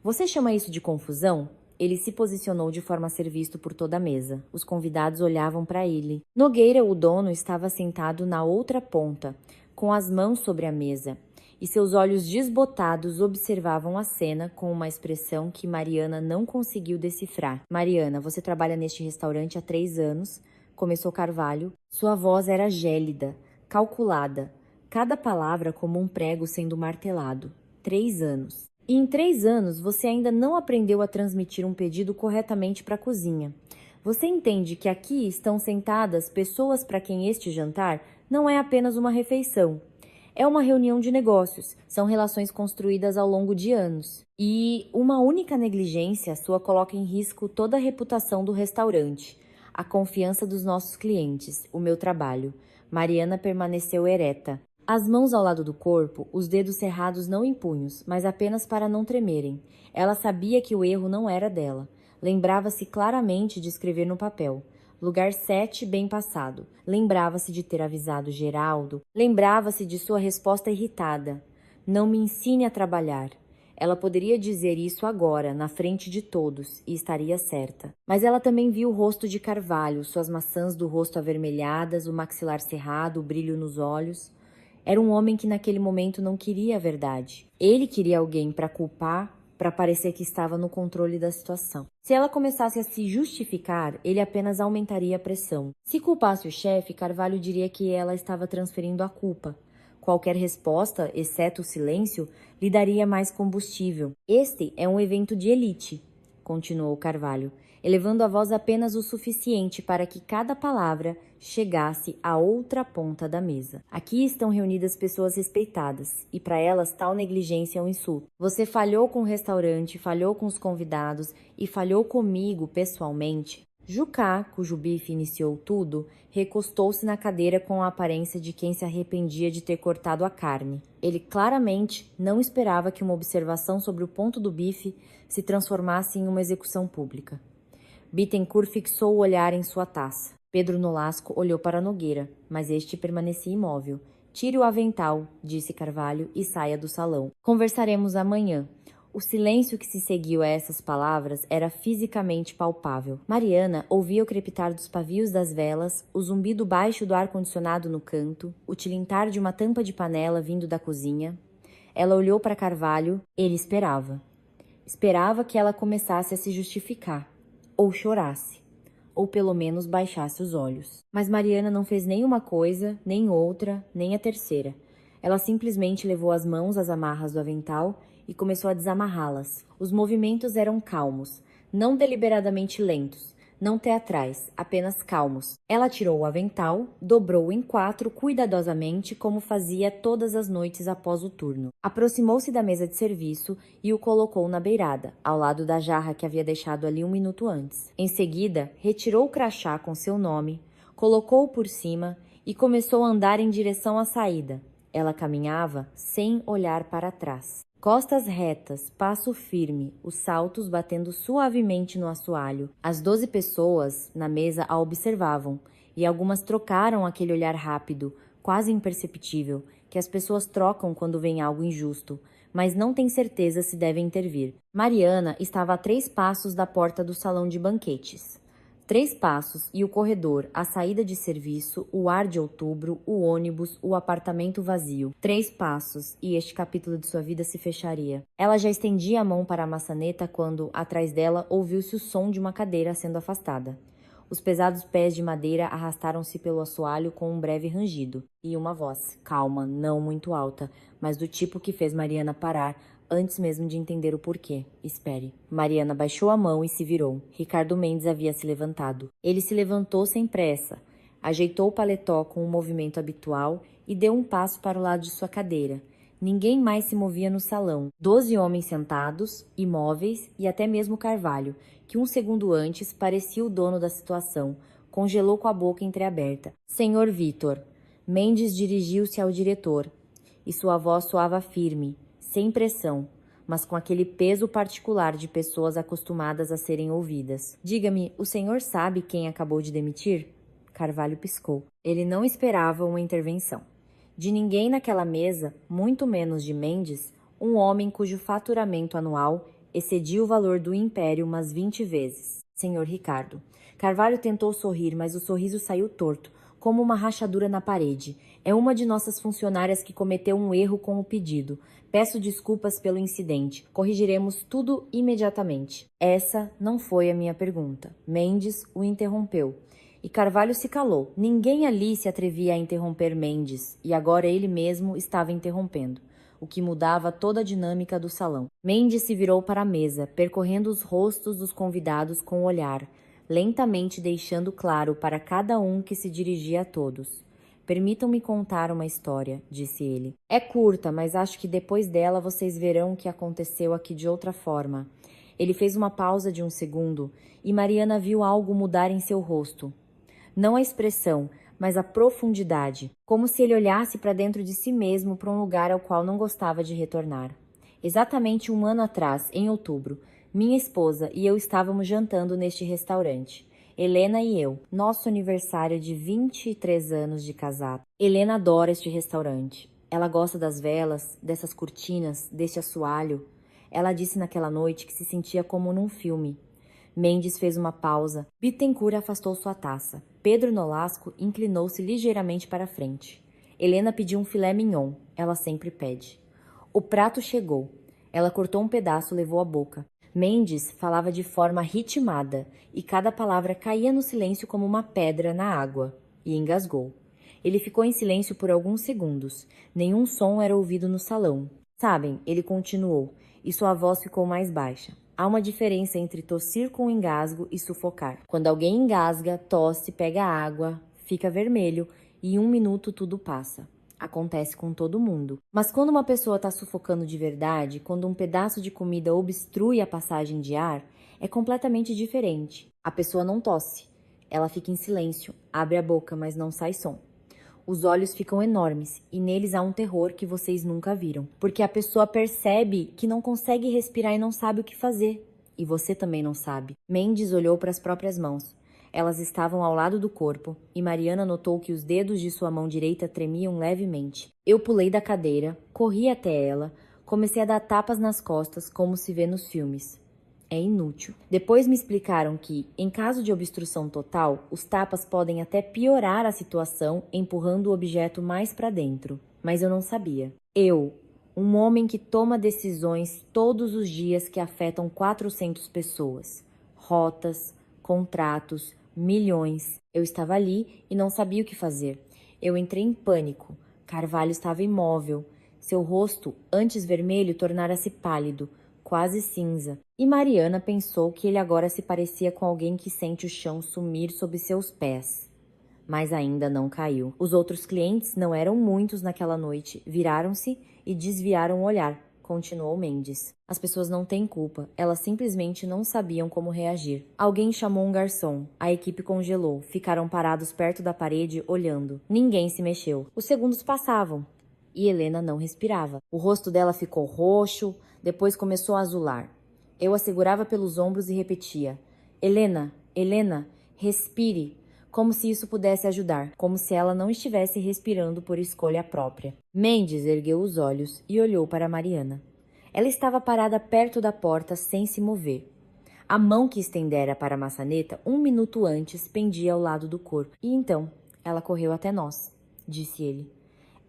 Você chama isso de confusão? Ele se posicionou de forma a ser visto por toda a mesa. Os convidados olhavam para ele. Nogueira, o dono, estava sentado na outra ponta, com as mãos sobre a mesa, e seus olhos desbotados observavam a cena com uma expressão que Mariana não conseguiu decifrar. Mariana, você trabalha neste restaurante há 3 anos, começou Carvalho. Sua voz era gélida, calculada, cada palavra como um prego sendo martelado. 3 anos. E em 3 anos você ainda não aprendeu a transmitir um pedido corretamente para a cozinha. Você entende que aqui estão sentadas pessoas para quem este jantar não é apenas uma refeição. É uma reunião de negócios, são relações construídas ao longo de anos. E uma única negligência sua coloca em risco toda a reputação do restaurante, a confiança dos nossos clientes, o meu trabalho. Mariana permaneceu ereta. As mãos ao lado do corpo, os dedos cerrados não em punhos, mas apenas para não tremerem. Ela sabia que o erro não era dela. Lembrava-se claramente de escrever no papel. Lugar 7, bem passado. Lembrava-se de ter avisado Geraldo. Lembrava-se de sua resposta irritada. Não me ensine a trabalhar. Ela poderia dizer isso agora, na frente de todos, e estaria certa. Mas ela também viu o rosto de Carvalho, suas maçãs do rosto avermelhadas, o maxilar cerrado, o brilho nos olhos. Era um homem que naquele momento não queria a verdade. Ele queria alguém para culpar, para parecer que estava no controle da situação. Se ela começasse a se justificar, ele apenas aumentaria a pressão. Se culpasse o chefe, Carvalho diria que ela estava transferindo a culpa. Qualquer resposta, exceto o silêncio, lhe daria mais combustível. Este é um evento de elite, continuou Carvalho, elevando a voz apenas o suficiente para que cada palavra chegasse à outra ponta da mesa. Aqui estão reunidas pessoas respeitadas, e para elas tal negligência é um insulto. Você falhou com o restaurante, falhou com os convidados e falhou comigo pessoalmente. Jucá, cujo bife iniciou tudo, recostou-se na cadeira com a aparência de quem se arrependia de ter cortado a carne. Ele claramente não esperava que uma observação sobre o ponto do bife se transformasse em uma execução pública. Bittencourt fixou o olhar em sua taça. Pedro Nolasco olhou para Nogueira, mas este permanecia imóvel. Tire o avental, disse Carvalho, e saia do salão. Conversaremos amanhã. O silêncio que se seguiu a essas palavras era fisicamente palpável. Mariana ouvia o crepitar dos pavios das velas, o zumbido baixo do ar-condicionado no canto, o tilintar de uma tampa de panela vindo da cozinha. Ela olhou para Carvalho. Ele esperava. Esperava que ela começasse a se justificar, ou chorasse, ou pelo menos baixasse os olhos. Mas Mariana não fez nem uma coisa, nem outra, nem a terceira. Ela simplesmente levou as mãos às amarras do avental e começou a desamarrá-las. Os movimentos eram calmos, não deliberadamente lentos, não teatrais, apenas calmos. Ela tirou o avental, dobrou-o em 4 cuidadosamente, como fazia todas as noites após o turno. Aproximou-se da mesa de serviço e o colocou na beirada, ao lado da jarra que havia deixado ali 1 minuto antes. Em seguida, retirou o crachá com seu nome, colocou-o por cima e começou a andar em direção à saída. Ela caminhava sem olhar para trás. Costas retas, passo firme, os saltos batendo suavemente no assoalho. As 12 pessoas na mesa a observavam, e algumas trocaram aquele olhar rápido, quase imperceptível, que as pessoas trocam quando vem algo injusto, mas não têm certeza se devem intervir. Mariana estava a 3 passos da porta do salão de banquetes. 3 passos e o corredor, a saída de serviço, o ar de outubro, o ônibus, o apartamento vazio. 3 passos e este capítulo de sua vida se fecharia. Ela já estendia a mão para a maçaneta quando, atrás dela, ouviu-se o som de uma cadeira sendo afastada. Os pesados pés de madeira arrastaram-se pelo assoalho com um breve rangido. E uma voz, calma, não muito alta, mas do tipo que fez Mariana parar, antes mesmo de entender o porquê. Espere. Mariana baixou a mão e se virou. Ricardo Mendes havia se levantado. Ele se levantou sem pressa, ajeitou o paletó com o movimento habitual e deu um passo para o lado de sua cadeira. Ninguém mais se movia no salão. 12 homens sentados, imóveis e até mesmo Carvalho, que 1 segundo antes parecia o dono da situação, congelou com a boca entreaberta. Senhor Vítor. Mendes dirigiu-se ao diretor e sua voz soava firme, sem pressão, mas com aquele peso particular de pessoas acostumadas a serem ouvidas. Diga-me, o senhor sabe quem acabou de demitir? Carvalho piscou. Ele não esperava uma intervenção. De ninguém naquela mesa, muito menos de Mendes, um homem cujo faturamento anual excedia o valor do império umas 20 vezes. Senhor Ricardo. Carvalho tentou sorrir, mas o sorriso saiu torto, como uma rachadura na parede. É uma de nossas funcionárias que cometeu um erro com o pedido. Peço desculpas pelo incidente. Corrigiremos tudo imediatamente. Essa não foi a minha pergunta. Mendes o interrompeu. E Carvalho se calou. Ninguém ali se atrevia a interromper Mendes, e agora ele mesmo estava interrompendo, o que mudava toda a dinâmica do salão. Mendes se virou para a mesa, percorrendo os rostos dos convidados com o olhar, lentamente deixando claro para cada um que se dirigia a todos. Permitam-me contar uma história, disse ele. É curta, mas acho que depois dela vocês verão o que aconteceu aqui de outra forma. Ele fez uma pausa de um segundo e Mariana viu algo mudar em seu rosto. Não a expressão, mas a profundidade, como se ele olhasse para dentro de si mesmo, para um lugar ao qual não gostava de retornar. Exatamente 1 ano atrás, em outubro, minha esposa e eu estávamos jantando neste restaurante. Helena e eu, nosso aniversário de 23 anos de casado. Helena adora este restaurante. Ela gosta das velas, dessas cortinas, deste assoalho. Ela disse naquela noite que se sentia como num filme. Mendes fez uma pausa. Bittencourt afastou sua taça. Pedro Nolasco inclinou-se ligeiramente para a frente. Helena pediu um filé mignon. Ela sempre pede. O prato chegou. Ela cortou um pedaço e levou à boca. Mendes falava de forma ritmada, e cada palavra caía no silêncio como uma pedra na água, e engasgou. Ele ficou em silêncio por alguns segundos. Nenhum som era ouvido no salão. Sabem, ele continuou, e sua voz ficou mais baixa. Há uma diferença entre tossir com engasgo e sufocar. Quando alguém engasga, tosse, pega água, fica vermelho e em 1 minuto tudo passa. Acontece com todo mundo. Mas quando uma pessoa está sufocando de verdade, quando um pedaço de comida obstrui a passagem de ar, é completamente diferente. A pessoa não tosse. Ela fica em silêncio, abre a boca, mas não sai som. Os olhos ficam enormes e neles há um terror que vocês nunca viram. Porque a pessoa percebe que não consegue respirar e não sabe o que fazer. E você também não sabe. Mendes olhou para as próprias mãos. Elas estavam ao lado do corpo e Mariana notou que os dedos de sua mão direita tremiam levemente. Eu pulei da cadeira, corri até ela, comecei a dar tapas nas costas como se vê nos filmes. É inútil. Depois me explicaram que, em caso de obstrução total, os tapas podem até piorar a situação, empurrando o objeto mais para dentro. Mas eu não sabia. Eu, um homem que toma decisões todos os dias que afetam 400 pessoas. Rotas, contratos, milhões. Eu estava ali e não sabia o que fazer. Eu entrei em pânico. Carvalho estava imóvel. Seu rosto, antes vermelho, tornara-se pálido, quase cinza. E Mariana pensou que ele agora se parecia com alguém que sente o chão sumir sob seus pés. Mas ainda não caiu. Os outros clientes, não eram muitos naquela noite, viraram-se e desviaram o olhar. Continuou Mendes. As pessoas não têm culpa, elas simplesmente não sabiam como reagir. Alguém chamou um garçom. A equipe congelou. Ficaram parados perto da parede, olhando. Ninguém se mexeu. Os segundos passavam. E Helena não respirava. O rosto dela ficou roxo, depois começou a azular. Eu a segurava pelos ombros e repetia: Helena, Helena, respire. Como se isso pudesse ajudar, como se ela não estivesse respirando por escolha própria. Mendes ergueu os olhos e olhou para Mariana. Ela estava parada perto da porta sem se mover. A mão que estendera para a maçaneta 1 minuto antes pendia ao lado do corpo. E então, ela correu até nós, disse ele.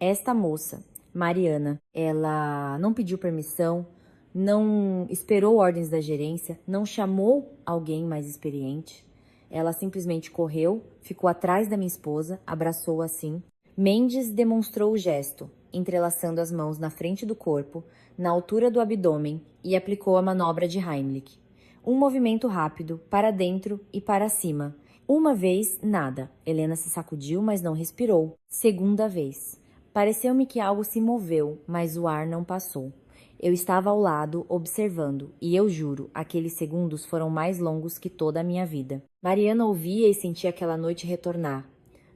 Esta moça, Mariana, ela não pediu permissão, não esperou ordens da gerência, não chamou alguém mais experiente. Ela simplesmente correu, ficou atrás da minha esposa, abraçou-a assim. Mendes demonstrou o gesto, entrelaçando as mãos na frente do corpo, na altura do abdômen, e aplicou a manobra de Heimlich. Um movimento rápido, para dentro e para cima. Uma vez, nada. Helena se sacudiu, mas não respirou. Segunda vez. Pareceu-me que algo se moveu, mas o ar não passou. Eu estava ao lado, observando, e eu juro, aqueles segundos foram mais longos que toda a minha vida. Mariana ouvia e sentia aquela noite retornar.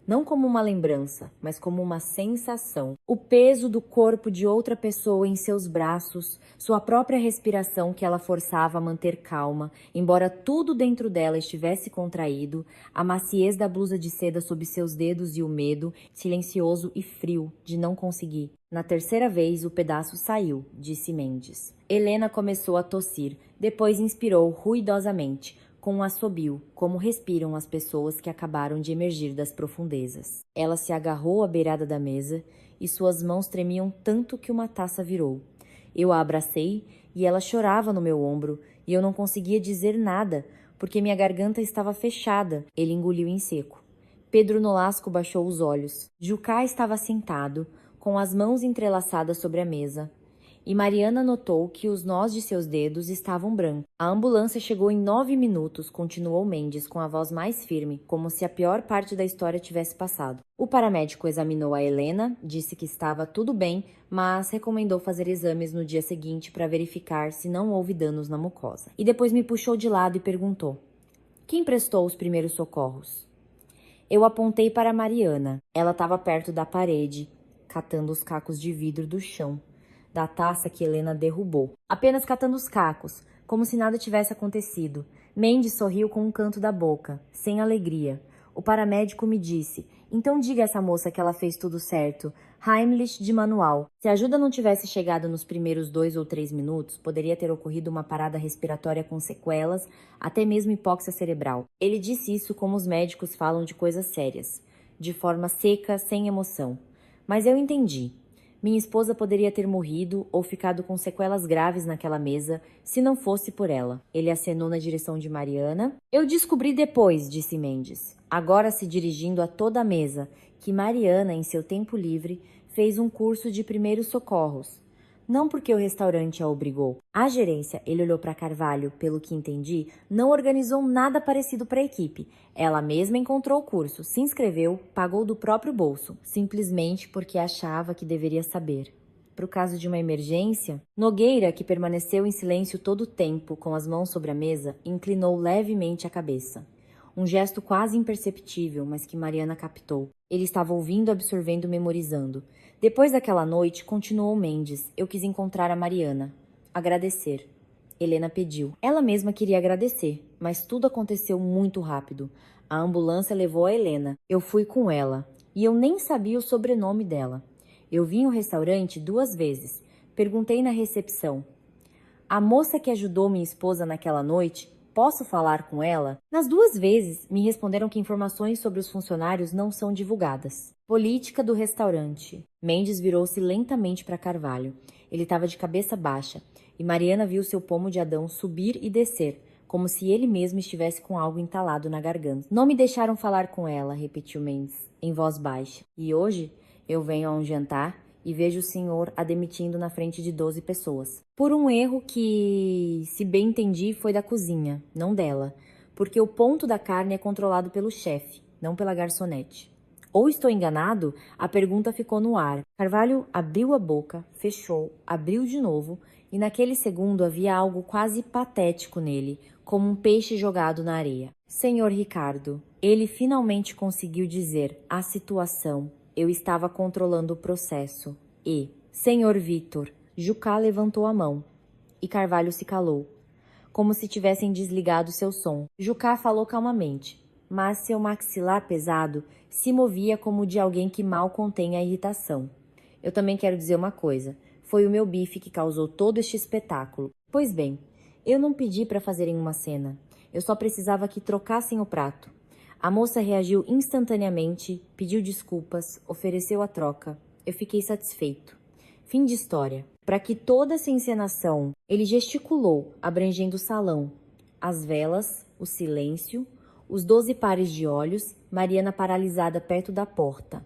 Não como uma lembrança, mas como uma sensação. O peso do corpo de outra pessoa em seus braços, sua própria respiração que ela forçava a manter calma, embora tudo dentro dela estivesse contraído, a maciez da blusa de seda sob seus dedos e o medo, silencioso e frio, de não conseguir. Na terceira vez, o pedaço saiu, disse Mendes. Helena começou a tossir, depois inspirou ruidosamente, com um assobio, como respiram as pessoas que acabaram de emergir das profundezas. Ela se agarrou à beirada da mesa e suas mãos tremiam tanto que uma taça virou. Eu a abracei e ela chorava no meu ombro e eu não conseguia dizer nada porque minha garganta estava fechada. Ele engoliu em seco. Pedro Nolasco baixou os olhos. Jucá estava sentado, com as mãos entrelaçadas sobre a mesa, e Mariana notou que os nós de seus dedos estavam brancos. A ambulância chegou em 9 minutos, continuou Mendes com a voz mais firme, como se a pior parte da história tivesse passado. O paramédico examinou a Helena, disse que estava tudo bem, mas recomendou fazer exames no dia seguinte para verificar se não houve danos na mucosa. E depois me puxou de lado e perguntou: quem prestou os primeiros socorros? Eu apontei para Mariana. Ela estava perto da parede, catando os cacos de vidro do chão da taça que Helena derrubou. Apenas catando os cacos, como se nada tivesse acontecido. Mendes sorriu com um canto da boca, sem alegria. O paramédico me disse: então diga a essa moça que ela fez tudo certo. Heimlich de manual. Se a ajuda não tivesse chegado nos primeiros 2 ou 3 minutos, poderia ter ocorrido uma parada respiratória com sequelas, até mesmo hipóxia cerebral. Ele disse isso como os médicos falam de coisas sérias, de forma seca, sem emoção. Mas eu entendi. Minha esposa poderia ter morrido ou ficado com sequelas graves naquela mesa se não fosse por ela. Ele acenou na direção de Mariana. Eu descobri depois, disse Mendes, agora se dirigindo a toda a mesa, que Mariana, em seu tempo livre, fez um curso de primeiros socorros. Não porque o restaurante a obrigou. A gerência, ele olhou para Carvalho, pelo que entendi, não organizou nada parecido para a equipe. Ela mesma encontrou o curso, se inscreveu, pagou do próprio bolso, simplesmente porque achava que deveria saber. Para o caso de uma emergência, Nogueira, que permaneceu em silêncio todo o tempo, com as mãos sobre a mesa, inclinou levemente a cabeça. Um gesto quase imperceptível, mas que Mariana captou. Ele estava ouvindo, absorvendo, memorizando. Depois daquela noite, continuou Mendes, eu quis encontrar a Mariana. Agradecer. Helena pediu. Ela mesma queria agradecer, mas tudo aconteceu muito rápido. A ambulância levou a Helena. Eu fui com ela. E eu nem sabia o sobrenome dela. Eu vim ao restaurante 2 vezes. Perguntei na recepção. A moça que ajudou minha esposa naquela noite, posso falar com ela? Nas 2 vezes, me responderam que informações sobre os funcionários não são divulgadas. Política do restaurante. Mendes virou-se lentamente para Carvalho. Ele estava de cabeça baixa, e Mariana viu seu pomo de Adão subir e descer, como se ele mesmo estivesse com algo entalado na garganta. Não me deixaram falar com ela, repetiu Mendes, em voz baixa. E hoje eu venho a um jantar e vejo o senhor a demitindo na frente de 12 pessoas. Por um erro que, se bem entendi, foi da cozinha, não dela, porque o ponto da carne é controlado pelo chefe, não pela garçonete. Ou estou enganado? A pergunta ficou no ar. Carvalho abriu a boca, fechou, abriu de novo, e naquele segundo havia algo quase patético nele, como um peixe jogado na areia. Senhor Ricardo, ele finalmente conseguiu dizer a situação. Eu estava controlando o processo. E, Senhor Vítor, Jucá levantou a mão. E Carvalho se calou, como se tivessem desligado seu som. Jucá falou calmamente, mas seu maxilar pesado se movia como o de alguém que mal contém a irritação. Eu também quero dizer uma coisa. Foi o meu bife que causou todo este espetáculo. Pois bem, eu não pedi para fazerem uma cena. Eu só precisava que trocassem o prato. A moça reagiu instantaneamente, pediu desculpas, ofereceu a troca. Eu fiquei satisfeito. Fim de história. Para que toda essa encenação, ele gesticulou, abrangendo o salão, as velas, o silêncio, os 12 pares de olhos, Mariana paralisada perto da porta.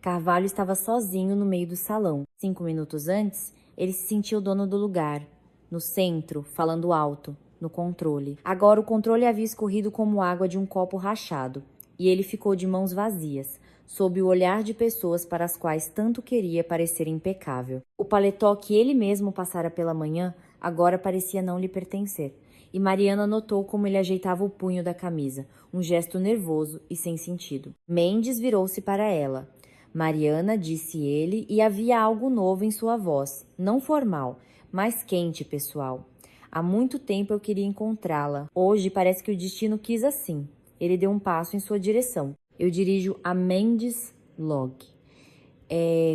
Carvalho estava sozinho no meio do salão. 5 minutos antes, ele se sentia o dono do lugar, no centro, falando alto, no controle. Agora o controle havia escorrido como água de um copo rachado, e ele ficou de mãos vazias, sob o olhar de pessoas para as quais tanto queria parecer impecável. O paletó que ele mesmo passara pela manhã agora parecia não lhe pertencer. E Mariana notou como ele ajeitava o punho da camisa, um gesto nervoso e sem sentido. Mendes virou-se para ela. Mariana, disse ele, e havia algo novo em sua voz, não formal, mas quente, pessoal. Há muito tempo eu queria encontrá-la. Hoje parece que o destino quis assim. Ele deu um passo em sua direção. Eu dirijo a Mendes Log.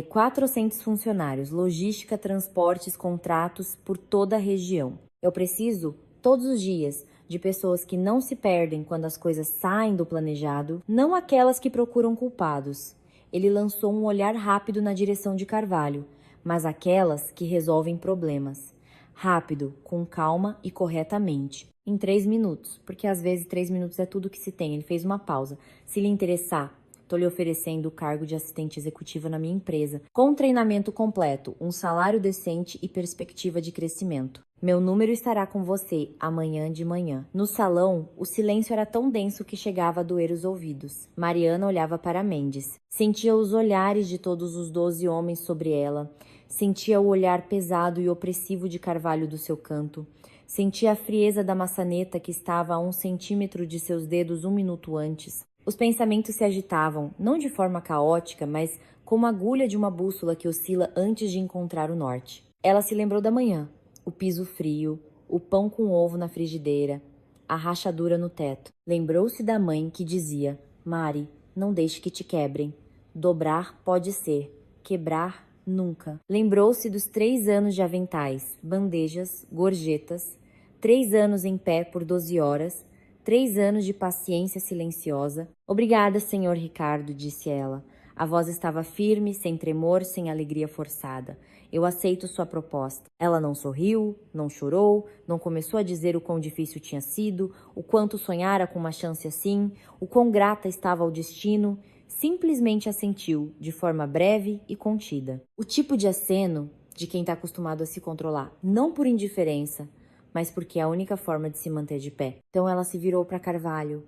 400 funcionários, logística, transportes, contratos por toda a região. Eu preciso, todos os dias, de pessoas que não se perdem quando as coisas saem do planejado, não aquelas que procuram culpados. Ele lançou um olhar rápido na direção de Carvalho, mas aquelas que resolvem problemas. Rápido, com calma e corretamente. Em 3 minutos, porque às vezes 3 minutos é tudo que se tem. Ele fez uma pausa. Se lhe interessar, estou lhe oferecendo o cargo de assistente executiva na minha empresa, com treinamento completo, um salário decente e perspectiva de crescimento. Meu número estará com você amanhã de manhã. No salão, o silêncio era tão denso que chegava a doer os ouvidos. Mariana olhava para Mendes. Sentia os olhares de todos os 12 homens sobre ela. Sentia o olhar pesado e opressivo de Carvalho do seu canto. Sentia a frieza da maçaneta que estava a 1 centímetro de seus dedos 1 minuto antes. Os pensamentos se agitavam, não de forma caótica, mas como a agulha de uma bússola que oscila antes de encontrar o norte. Ela se lembrou da manhã. O piso frio, o pão com ovo na frigideira, a rachadura no teto. Lembrou-se da mãe que dizia: Mari, não deixe que te quebrem. Dobrar pode ser, quebrar nunca. Lembrou-se dos 3 anos de aventais, bandejas, gorjetas, 3 anos em pé por 12 horas, 3 anos de paciência silenciosa. Obrigada, senhor Ricardo, disse ela. A voz estava firme, sem tremor, sem alegria forçada. Eu aceito sua proposta. Ela não sorriu, não chorou, não começou a dizer o quão difícil tinha sido, o quanto sonhara com uma chance assim, o quão grata estava ao destino. Simplesmente assentiu, de forma breve e contida. O tipo de aceno de quem está acostumado a se controlar, não por indiferença, mas porque é a única forma de se manter de pé. Então ela se virou para Carvalho.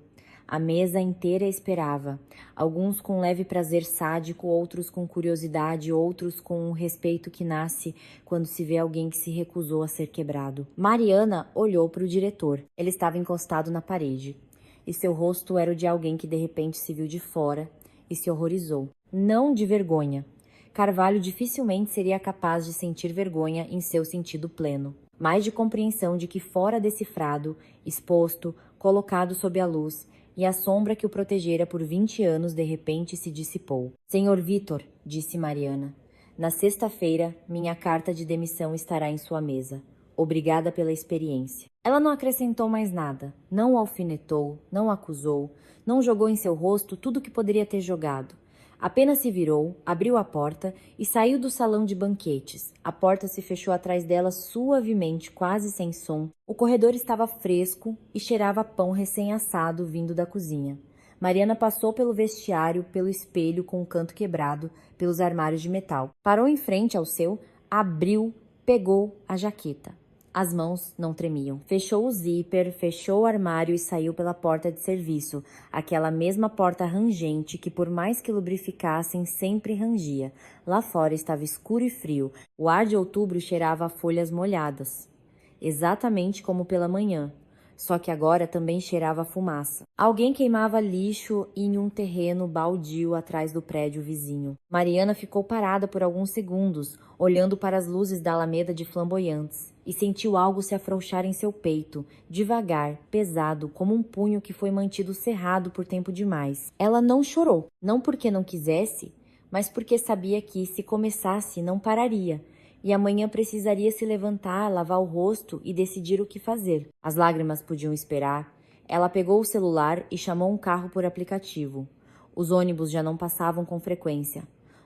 A mesa inteira esperava, alguns com leve prazer sádico, outros com curiosidade, outros com um respeito que nasce quando se vê alguém que se recusou a ser quebrado. Mariana olhou para o diretor. Ele estava encostado na parede, e seu rosto era o de alguém que de repente se viu de fora e se horrorizou. Não de vergonha. Carvalho dificilmente seria capaz de sentir vergonha em seu sentido pleno, mas de compreensão de que fora decifrado, exposto, colocado sob a luz, e a sombra que o protegera por 20 anos de repente se dissipou. Senhor Vitor, disse Mariana, na sexta-feira minha carta de demissão estará em sua mesa. Obrigada pela experiência. Ela não acrescentou mais nada, não o alfinetou, não acusou, não jogou em seu rosto tudo que poderia ter jogado. Apenas se virou, abriu a porta e saiu do salão de banquetes. A porta se fechou atrás dela suavemente, quase sem som. O corredor estava fresco e cheirava a pão recém-assado vindo da cozinha. Mariana passou pelo vestiário, pelo espelho com o canto quebrado, pelos armários de metal. Parou em frente ao seu, abriu, pegou a jaqueta. As mãos não tremiam. Fechou o zíper, fechou o armário e saiu pela porta de serviço, aquela mesma porta rangente que, por mais que lubrificassem, sempre rangia. Lá fora estava escuro e frio. O ar de outubro cheirava a folhas molhadas, exatamente como pela manhã, só que agora também cheirava a fumaça. Alguém queimava lixo em um terreno baldio atrás do prédio vizinho. Mariana ficou parada por alguns segundos, olhando para as luzes da alameda de flamboyantes, e sentiu algo se afrouxar em seu peito, devagar, pesado, como um punho que foi mantido cerrado por tempo demais. Ela não chorou, não porque não quisesse, mas porque sabia que, se começasse, não pararia, e amanhã precisaria se levantar, lavar o rosto e decidir o que fazer. As lágrimas podiam esperar. Ela pegou o celular e chamou um carro por aplicativo. Os ônibus já não passavam com frequência.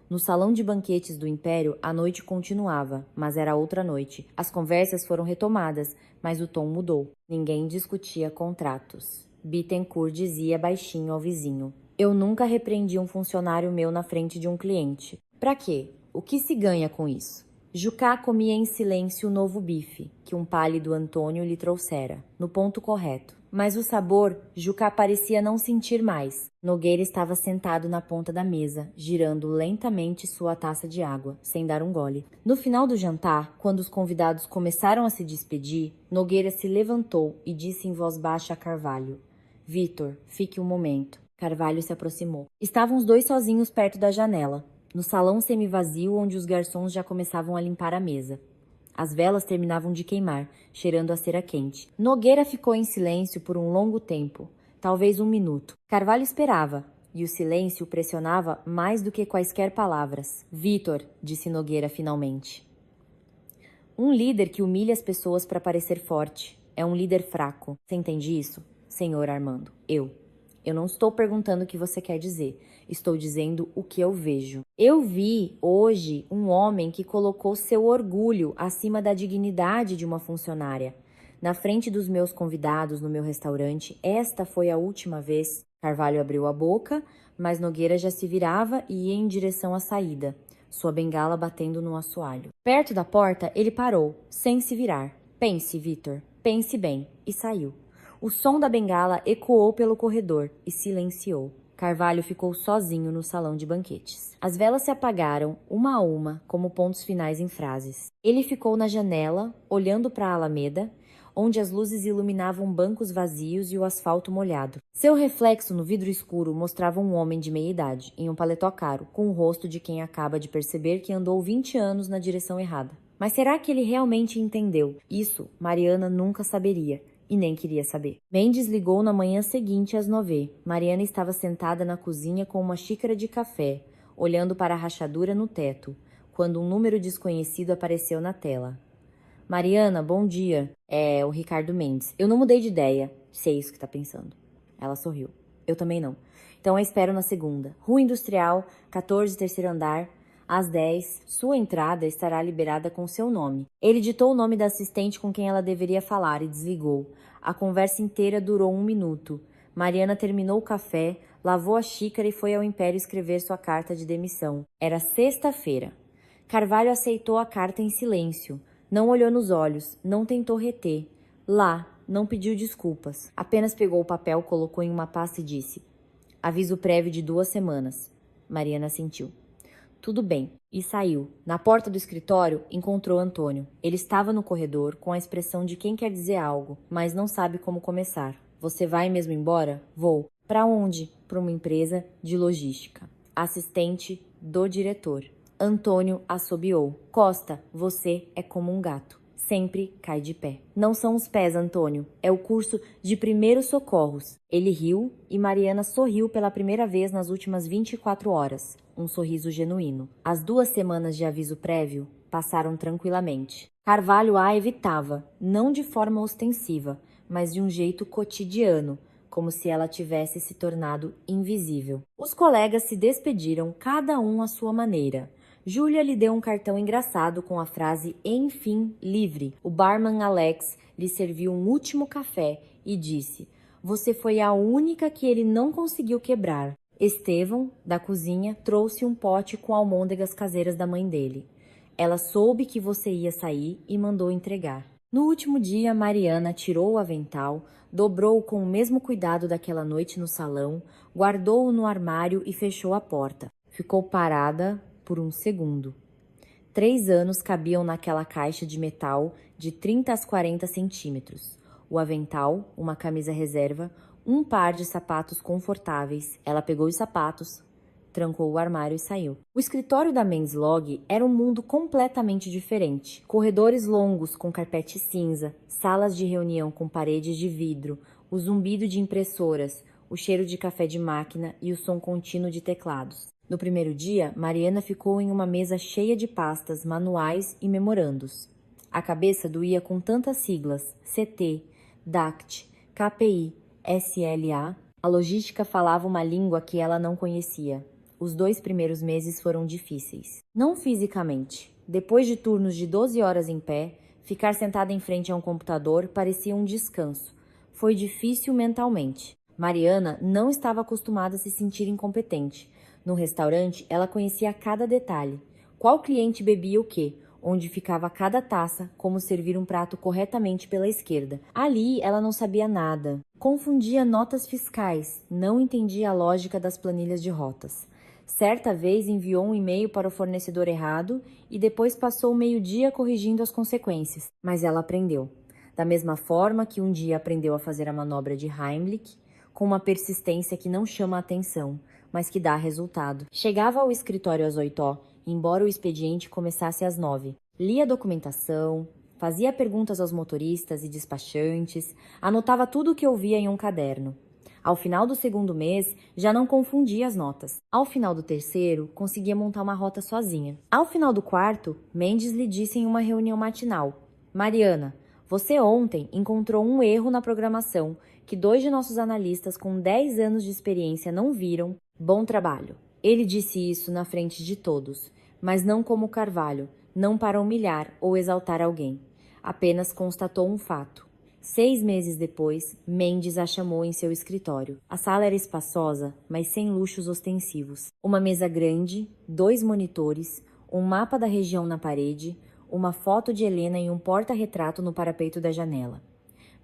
No salão de banquetes do Império, a noite continuava, mas era outra noite. As conversas foram retomadas, mas o tom mudou. Ninguém discutia contratos. Bittencourt dizia baixinho ao vizinho: Eu nunca repreendi um funcionário meu na frente de um cliente. Pra quê? O que se ganha com isso? Jucá comia em silêncio o novo bife, que um pálido Antônio lhe trouxera, no ponto correto. Mas o sabor, Jucá parecia não sentir mais. Nogueira estava sentado na ponta da mesa, girando lentamente sua taça de água, sem dar um gole. No final do jantar, quando os convidados começaram a se despedir, Nogueira se levantou e disse em voz baixa a Carvalho: Vitor, fique um momento. Carvalho se aproximou. Estavam os dois sozinhos perto da janela, no salão semivazio onde os garçons já começavam a limpar a mesa. As velas terminavam de queimar, cheirando a cera quente. Nogueira ficou em silêncio por um longo tempo, talvez 1 minuto. Carvalho esperava, e o silêncio o pressionava mais do que quaisquer palavras. Vitor, disse Nogueira finalmente. Um líder que humilha as pessoas para parecer forte. É um líder fraco. Você entende isso? Senhor Armando, eu não estou perguntando o que você quer dizer. Estou dizendo o que eu vejo. Eu vi hoje um homem que colocou seu orgulho acima da dignidade de uma funcionária. Na frente dos meus convidados no meu restaurante, esta foi a última vez. Carvalho abriu a boca, mas Nogueira já se virava e ia em direção à saída, sua bengala batendo no assoalho. Perto da porta, ele parou, sem se virar. Pense, Vitor, pense bem, e saiu. O som da bengala ecoou pelo corredor e silenciou. Carvalho ficou sozinho no salão de banquetes. As velas se apagaram, uma a uma, como pontos finais em frases. Ele ficou na janela, olhando para a Alameda, onde as luzes iluminavam bancos vazios e o asfalto molhado. Seu reflexo no vidro escuro mostrava um homem de meia idade, em um paletó caro, com o rosto de quem acaba de perceber que andou 20 anos na direção errada. Mas será que ele realmente entendeu? Isso Mariana nunca saberia. E nem queria saber. Mendes ligou na manhã seguinte às 9h. Mariana estava sentada na cozinha com uma xícara de café, olhando para a rachadura no teto, quando um número desconhecido apareceu na tela. Mariana, bom dia. É o Ricardo Mendes. Eu não mudei de ideia, se é isso que tá pensando. Ela sorriu. Eu também não. Então eu espero na segunda. Rua Industrial, 14, terceiro andar. Às 10, sua entrada estará liberada com seu nome. Ele ditou o nome da assistente com quem ela deveria falar e desligou. A conversa inteira durou 1 minuto. Mariana terminou o café, lavou a xícara e foi ao Império escrever sua carta de demissão. Era sexta-feira. Carvalho aceitou a carta em silêncio. Não olhou nos olhos, não tentou reter. Lá, não pediu desculpas. Apenas pegou o papel, colocou em uma pasta e disse: aviso prévio de 2 semanas. Mariana sentiu. Tudo bem, e saiu. Na porta do escritório, encontrou Antônio. Ele estava no corredor, com a expressão de quem quer dizer algo, mas não sabe como começar. Você vai mesmo embora? Vou. Para onde? Para uma empresa de logística. Assistente do diretor. Antônio assobiou. Costa, você é como um gato. Sempre cai de pé. Não são os pés, Antônio. É o curso de primeiros socorros. Ele riu e Mariana sorriu pela primeira vez nas últimas 24 horas. Um sorriso genuíno. As 2 semanas de aviso prévio passaram tranquilamente. Carvalho a evitava, não de forma ostensiva, mas de um jeito cotidiano, como se ela tivesse se tornado invisível. Os colegas se despediram, cada um à sua maneira. Júlia lhe deu um cartão engraçado com a frase "enfim, livre". O barman Alex lhe serviu um último café e disse: você foi a única que ele não conseguiu quebrar. Estevão, da cozinha, trouxe um pote com almôndegas caseiras da mãe dele. Ela soube que você ia sair e mandou entregar. No último dia, Mariana tirou o avental, dobrou-o com o mesmo cuidado daquela noite no salão, guardou-o no armário e fechou a porta. Ficou parada por um segundo. 3 anos cabiam naquela caixa de metal de 30 a 40 centímetros. O avental, uma camisa reserva, um par de sapatos confortáveis. Ela pegou os sapatos, trancou o armário e saiu. O escritório da Men's Log era um mundo completamente diferente. Corredores longos com carpete cinza, salas de reunião com paredes de vidro, o zumbido de impressoras, o cheiro de café de máquina e o som contínuo de teclados. No primeiro dia, Mariana ficou em uma mesa cheia de pastas, manuais e memorandos. A cabeça doía com tantas siglas: CT, DACT, KPI, SLA. A logística falava uma língua que ela não conhecia. Os 2 primeiros meses foram difíceis. Não fisicamente. Depois de turnos de 12 horas em pé, ficar sentada em frente a um computador parecia um descanso. Foi difícil mentalmente. Mariana não estava acostumada a se sentir incompetente. No restaurante, ela conhecia cada detalhe. Qual cliente bebia o quê? Onde ficava cada taça, como servir um prato corretamente pela esquerda. Ali, ela não sabia nada. Confundia notas fiscais, não entendia a lógica das planilhas de rotas. Certa vez enviou um e-mail para o fornecedor errado e depois passou o meio-dia corrigindo as consequências. Mas ela aprendeu. Da mesma forma que um dia aprendeu a fazer a manobra de Heimlich, com uma persistência que não chama a atenção, mas que dá resultado. Chegava ao escritório às 8h, embora o expediente começasse às 9h. Lia a documentação, fazia perguntas aos motoristas e despachantes, anotava tudo o que ouvia em um caderno. Ao final do 2º mês, já não confundia as notas. Ao final do 3º, conseguia montar uma rota sozinha. Ao final do 4º, Mendes lhe disse em uma reunião matinal: Mariana, Você ontem encontrou um erro na programação que 2 de nossos analistas com 10 anos de experiência não viram. Bom trabalho. Ele disse isso na frente de todos, mas não como Carvalho, não para humilhar ou exaltar alguém. Apenas constatou um fato. 6 meses depois, Mendes a chamou em seu escritório. A sala era espaçosa, mas sem luxos ostensivos. Uma mesa grande, 2 monitores, um mapa da região na parede, uma foto de Helena e um porta-retrato no parapeito da janela.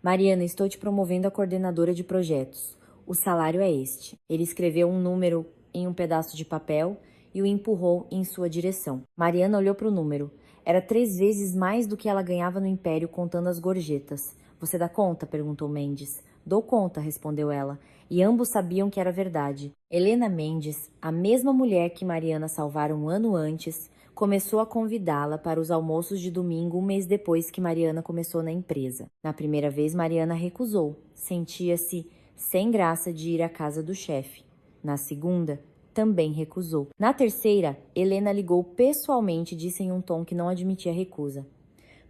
Mariana, estou te promovendo a coordenadora de projetos. O salário é este. Ele escreveu um número em um pedaço de papel e o empurrou em sua direção. Mariana olhou para o número. Era 3 vezes mais do que ela ganhava no Império contando as gorjetas. Você dá conta? Perguntou Mendes. Dou conta, respondeu ela, e ambos sabiam que era verdade. Helena Mendes, a mesma mulher que Mariana salvara um ano antes, começou a convidá-la para os almoços de domingo 1 mês depois que Mariana começou na empresa. Na primeira vez, Mariana recusou. Sentia-se sem graça de ir à casa do chefe. Na segunda, também recusou. Na terceira, Helena ligou pessoalmente e disse em um tom que não admitia recusa.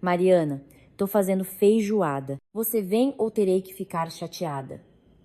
Mariana, tô fazendo feijoada. Você vem ou terei que ficar chateada?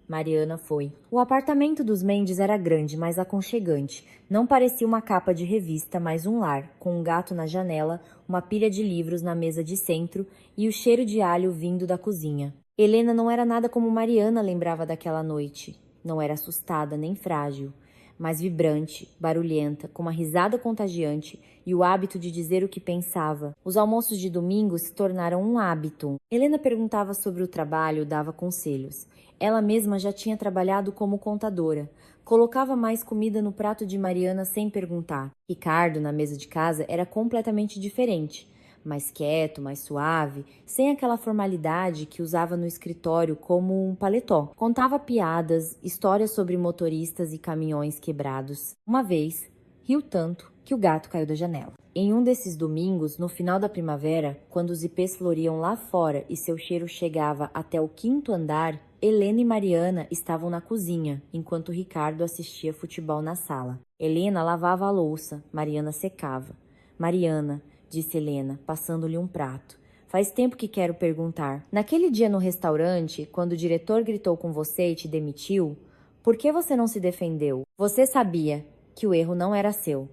Mariana foi. O apartamento dos Mendes era grande, mas aconchegante. Não parecia uma capa de revista, mas um lar, com um gato na janela, uma pilha de livros na mesa de centro e o cheiro de alho vindo da cozinha. Helena não era nada como Mariana lembrava daquela noite. Não era assustada nem frágil, mas vibrante, barulhenta, com uma risada contagiante e o hábito de dizer o que pensava. Os almoços de domingo se tornaram um hábito. Helena perguntava sobre o trabalho, dava conselhos. Ela mesma já tinha trabalhado como contadora. Colocava mais comida no prato de Mariana sem perguntar. Ricardo, na mesa de casa, era completamente diferente. Mais quieto, mais suave, sem aquela formalidade que usava no escritório como um paletó. Contava piadas, histórias sobre motoristas e caminhões quebrados. Uma vez, riu tanto que o gato caiu da janela. Em um desses domingos, no final da primavera, quando os ipês floriam lá fora e seu cheiro chegava até o 5º andar, Helena e Mariana estavam na cozinha, enquanto Ricardo assistia futebol na sala. Helena lavava a louça, Mariana secava. Mariana, disse Helena, passando-lhe um prato. Faz tempo que quero perguntar. Naquele dia no restaurante, quando o diretor gritou com você e te demitiu, por que você não se defendeu? Você sabia que o erro não era seu.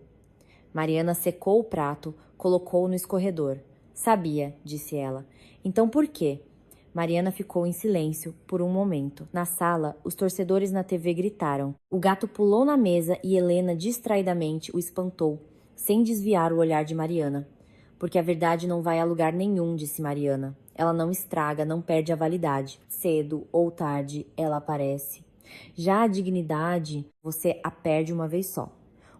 Mariana secou o prato, colocou-o no escorredor. Sabia, disse ela. Então por quê? Mariana ficou em silêncio por um momento. Na sala, os torcedores na TV gritaram. O gato pulou na mesa e Helena distraidamente o espantou, sem desviar o olhar de Mariana. Porque a verdade não vai a lugar nenhum, disse Mariana. Ela não estraga, não perde a validade. Cedo ou tarde, ela aparece. Já a dignidade, você a perde uma vez só.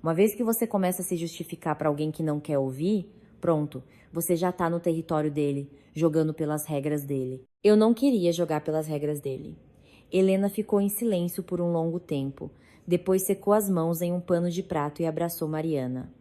Uma vez que você começa a se justificar para alguém que não quer ouvir, pronto, você já está no território dele, jogando pelas regras dele. Eu não queria jogar pelas regras dele. Helena ficou em silêncio por um longo tempo. Depois secou as mãos em um pano de prato e abraçou Mariana.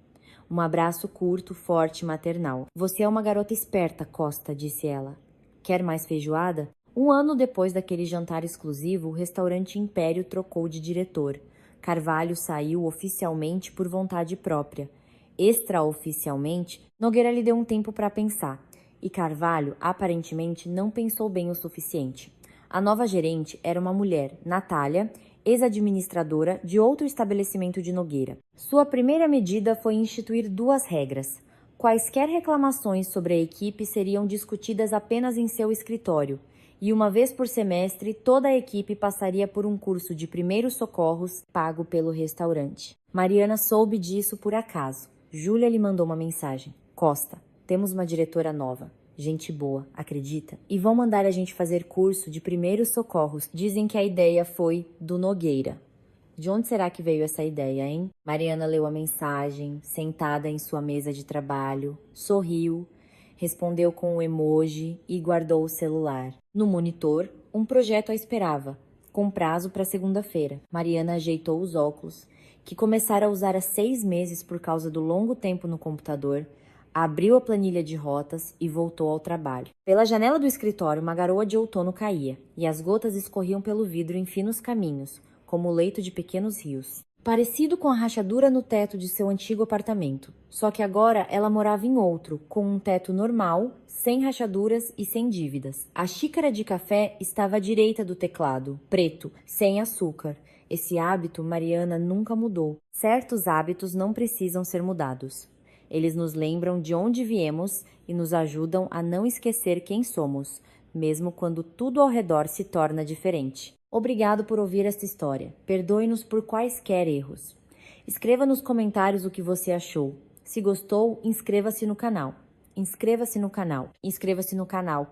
Um abraço curto, forte e maternal. Você é uma garota esperta, Costa, disse ela. Quer mais feijoada? 1 ano depois daquele jantar exclusivo, o restaurante Império trocou de diretor. Carvalho saiu oficialmente por vontade própria. Extraoficialmente, Nogueira lhe deu um tempo para pensar. E Carvalho, aparentemente, não pensou bem o suficiente. A nova gerente era uma mulher, Natália, ex-administradora de outro estabelecimento de Nogueira. Sua primeira medida foi instituir 2 regras. Quaisquer reclamações sobre a equipe seriam discutidas apenas em seu escritório, e uma vez por semestre toda a equipe passaria por um curso de primeiros socorros pago pelo restaurante. Mariana soube disso por acaso. Júlia lhe mandou uma mensagem. Costa, temos uma diretora nova. Gente boa, acredita? E vão mandar a gente fazer curso de primeiros socorros. Dizem que a ideia foi do Nogueira. De onde será que veio essa ideia, hein? Mariana leu a mensagem, sentada em sua mesa de trabalho, sorriu, respondeu com um emoji e guardou o celular. No monitor, um projeto a esperava, com prazo para segunda-feira. Mariana ajeitou os óculos, que começara a usar há 6 meses por causa do longo tempo no computador, abriu a planilha de rotas e voltou ao trabalho. Pela janela do escritório, uma garoa de outono caía, e as gotas escorriam pelo vidro em finos caminhos, como o leito de pequenos rios. parecido com a rachadura no teto de seu antigo apartamento. Só que agora ela morava em outro, com um teto normal, sem rachaduras e sem dívidas. A xícara de café estava à direita do teclado, preto, sem açúcar. Esse hábito Mariana nunca mudou. Certos hábitos não precisam ser mudados. Eles nos lembram de onde viemos e nos ajudam a não esquecer quem somos, mesmo quando tudo ao redor se torna diferente. Obrigado por ouvir esta história. Perdoe-nos por quaisquer erros. Escreva nos comentários o que você achou. Se gostou, inscreva-se no canal. Inscreva-se no canal. Inscreva-se no canal.